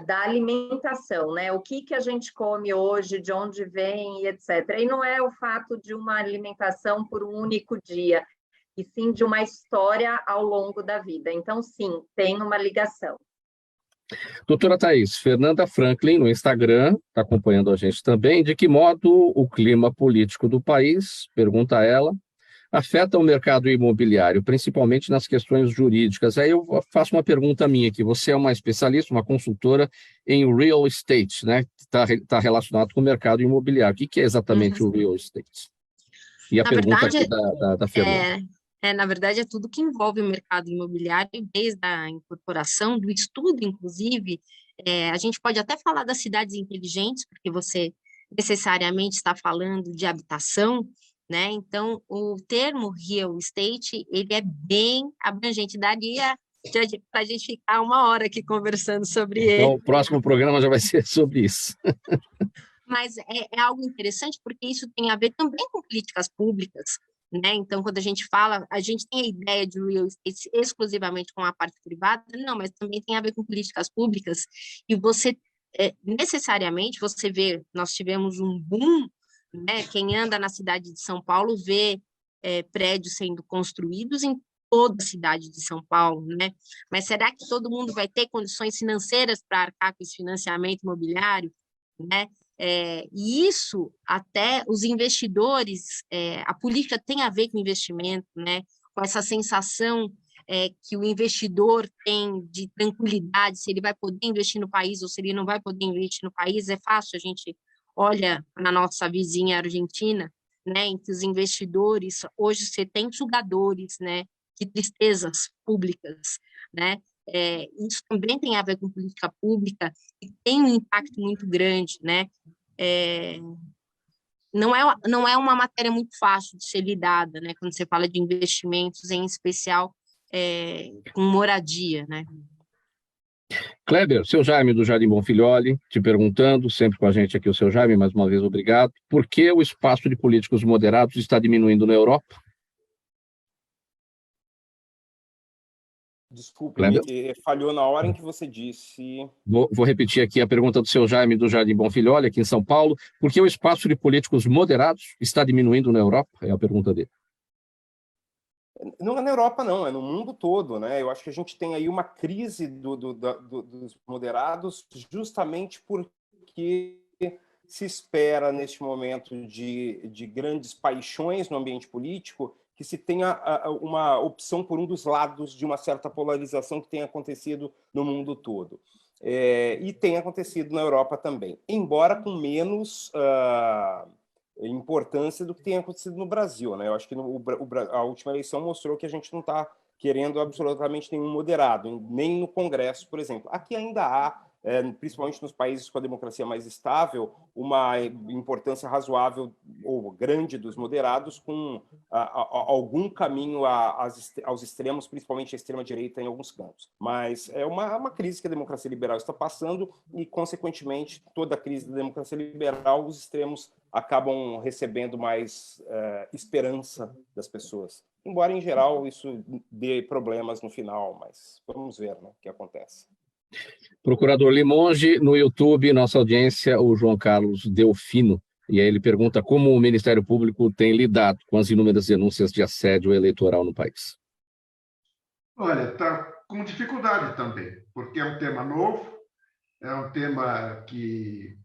da alimentação, né? O que a gente come hoje, de onde vem, etc. E não é o fato de uma alimentação por um único dia, e sim de uma história ao longo da vida. Então, sim, tem uma ligação. Doutora Thaís, Fernanda Franklin, no Instagram, está acompanhando a gente também. De que modo o clima político do país, pergunta ela, afeta o mercado imobiliário, principalmente nas questões jurídicas? Aí eu faço uma pergunta minha aqui. Você é uma especialista, uma consultora em real estate, né? Está relacionado com o mercado imobiliário. O que é exatamente o real estate? E a pergunta aqui da Fernanda. Na verdade, é tudo que envolve o mercado imobiliário, desde a incorporação, do estudo, inclusive. A gente pode até falar das cidades inteligentes, porque você necessariamente está falando de habitação, né? Então, o termo real estate, ele é bem abrangente, daria para a gente ficar 1 hora aqui conversando sobre ele. Então, o próximo programa já vai ser sobre isso. Mas é algo interessante porque isso tem a ver também com políticas públicas, né? Então, quando a gente fala, a gente tem a ideia de real estate exclusivamente com a parte privada, não, mas também tem a ver com políticas públicas, e você, necessariamente, você vê, nós tivemos um boom, né? Quem anda na cidade de São Paulo vê prédios sendo construídos em toda a cidade de São Paulo, né? Mas será que todo mundo vai ter condições financeiras para arcar com esse financiamento imobiliário, né? E isso, até os investidores, a política tem a ver com investimento, né? Com essa sensação que o investidor tem de tranquilidade, se ele vai poder investir no país ou se ele não vai poder investir no país. É fácil, a gente olha na nossa vizinha Argentina, né, em que os investidores, hoje você tem sugadores, né, de tristezas públicas, né? Isso também tem a ver com política pública e tem um impacto muito grande, né? Não é uma matéria muito fácil de ser lidada, né? Quando você fala de investimentos, em especial com moradia, né? Kleber, seu Jaime do Jardim Bonfilholi, te perguntando, sempre com a gente aqui o seu Jaime, mais uma vez obrigado, por que o espaço de políticos moderados está diminuindo na Europa? Desculpe, falhou na hora em que você disse. Vou repetir aqui a pergunta do seu Jaime do Jardim Bonfilholi, aqui em São Paulo. Por que o espaço de políticos moderados está diminuindo na Europa? É a pergunta dele. Não é na Europa, não, é no mundo todo, né? Eu acho que a gente tem aí uma crise dos moderados justamente porque se espera, neste momento de grandes paixões no ambiente político, que se tenha uma opção por um dos lados de uma certa polarização que tem acontecido no mundo todo. E tem acontecido na Europa também, embora com menos importância do que tem acontecido no Brasil, né? Eu acho que a última eleição mostrou que a gente não está querendo absolutamente nenhum moderado, nem no Congresso, por exemplo. Aqui ainda há, principalmente nos países com a democracia mais estável, uma importância razoável ou grande dos moderados, com algum caminho aos extremos, principalmente a extrema-direita em alguns campos. Mas é uma crise que a democracia liberal está passando e, consequentemente, toda a crise da democracia liberal, os extremos acabam recebendo mais esperança das pessoas. Embora, em geral, isso dê problemas no final, mas vamos ver, né, o que acontece. Procurador Limonge, no YouTube, nossa audiência, o João Carlos Delfino, e aí ele pergunta como o Ministério Público tem lidado com as inúmeras denúncias de assédio eleitoral no país. Olha, está com dificuldade também, porque é um tema novo, é um tema que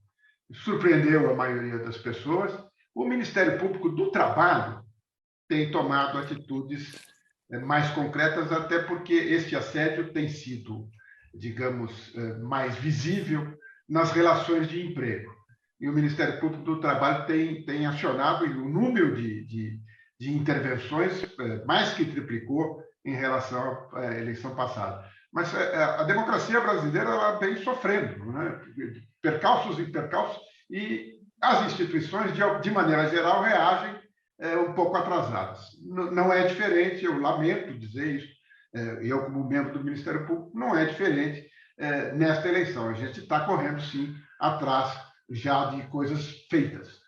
surpreendeu a maioria das pessoas. O Ministério Público do Trabalho tem tomado atitudes mais concretas, até porque este assédio tem sido, digamos, mais visível nas relações de emprego. E o Ministério Público do Trabalho tem acionado, e o número de intervenções mais que triplicou em relação à eleição passada. Mas a democracia brasileira ela vem sofrendo, né? Percalços e percalços, e as instituições, de maneira geral, reagem um pouco atrasadas. Não é diferente, eu lamento dizer isso, eu, como membro do Ministério Público, não é diferente nesta eleição. A gente está correndo, sim, atrás já de coisas feitas.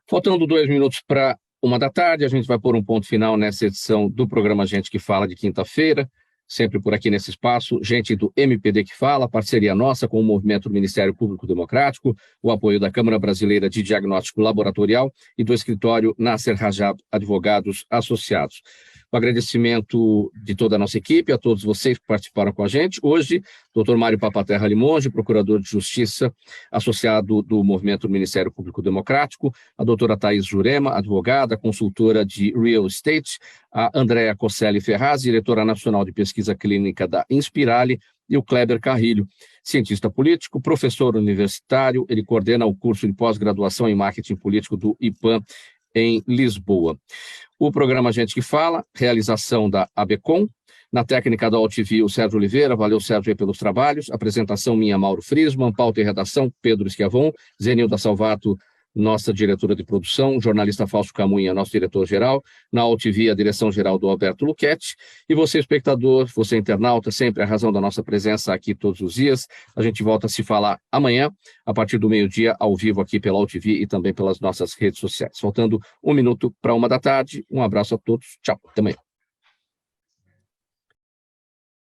Faltando 2 minutos para 1h, a gente vai pôr um ponto final nessa edição do programa Gente que Fala de quinta-feira, sempre por aqui nesse espaço, gente do MPD que Fala, parceria nossa com o Movimento do Ministério Público Democrático, o apoio da Câmara Brasileira de Diagnóstico Laboratorial e do escritório Nasser Rajab Advogados Associados. O agradecimento de toda a nossa equipe, a todos vocês que participaram com a gente. Hoje, Dr. Mário Papaterra Limonge, procurador de Justiça, associado do Movimento do Ministério Público Democrático, a doutora Thaís Jurema, advogada, consultora de Real Estate, a Andréa Cosselli Ferraz, diretora nacional de pesquisa clínica da Inspirali, e o Kleber Carrilho, cientista político, professor universitário, ele coordena o curso de pós-graduação em marketing político do IPAM, em Lisboa. O programa Gente que Fala, realização da ABCOM, na técnica da AltV, o Sérgio Oliveira, valeu Sérgio pelos trabalhos, apresentação minha, Mauro Friesman, pauta e redação, Pedro Schiavon, Zenilda Salvato nossa diretora de produção, o jornalista Fausto Camunha, nosso diretor-geral, na AltV, a direção-geral do Alberto Luchetti, e você, espectador, você, internauta, sempre a razão da nossa presença aqui todos os dias. A gente volta a se falar amanhã, a partir do meio-dia, ao vivo aqui pela AltV e também pelas nossas redes sociais. Faltando 1 minuto para 1 da tarde, um abraço a todos, tchau, até amanhã.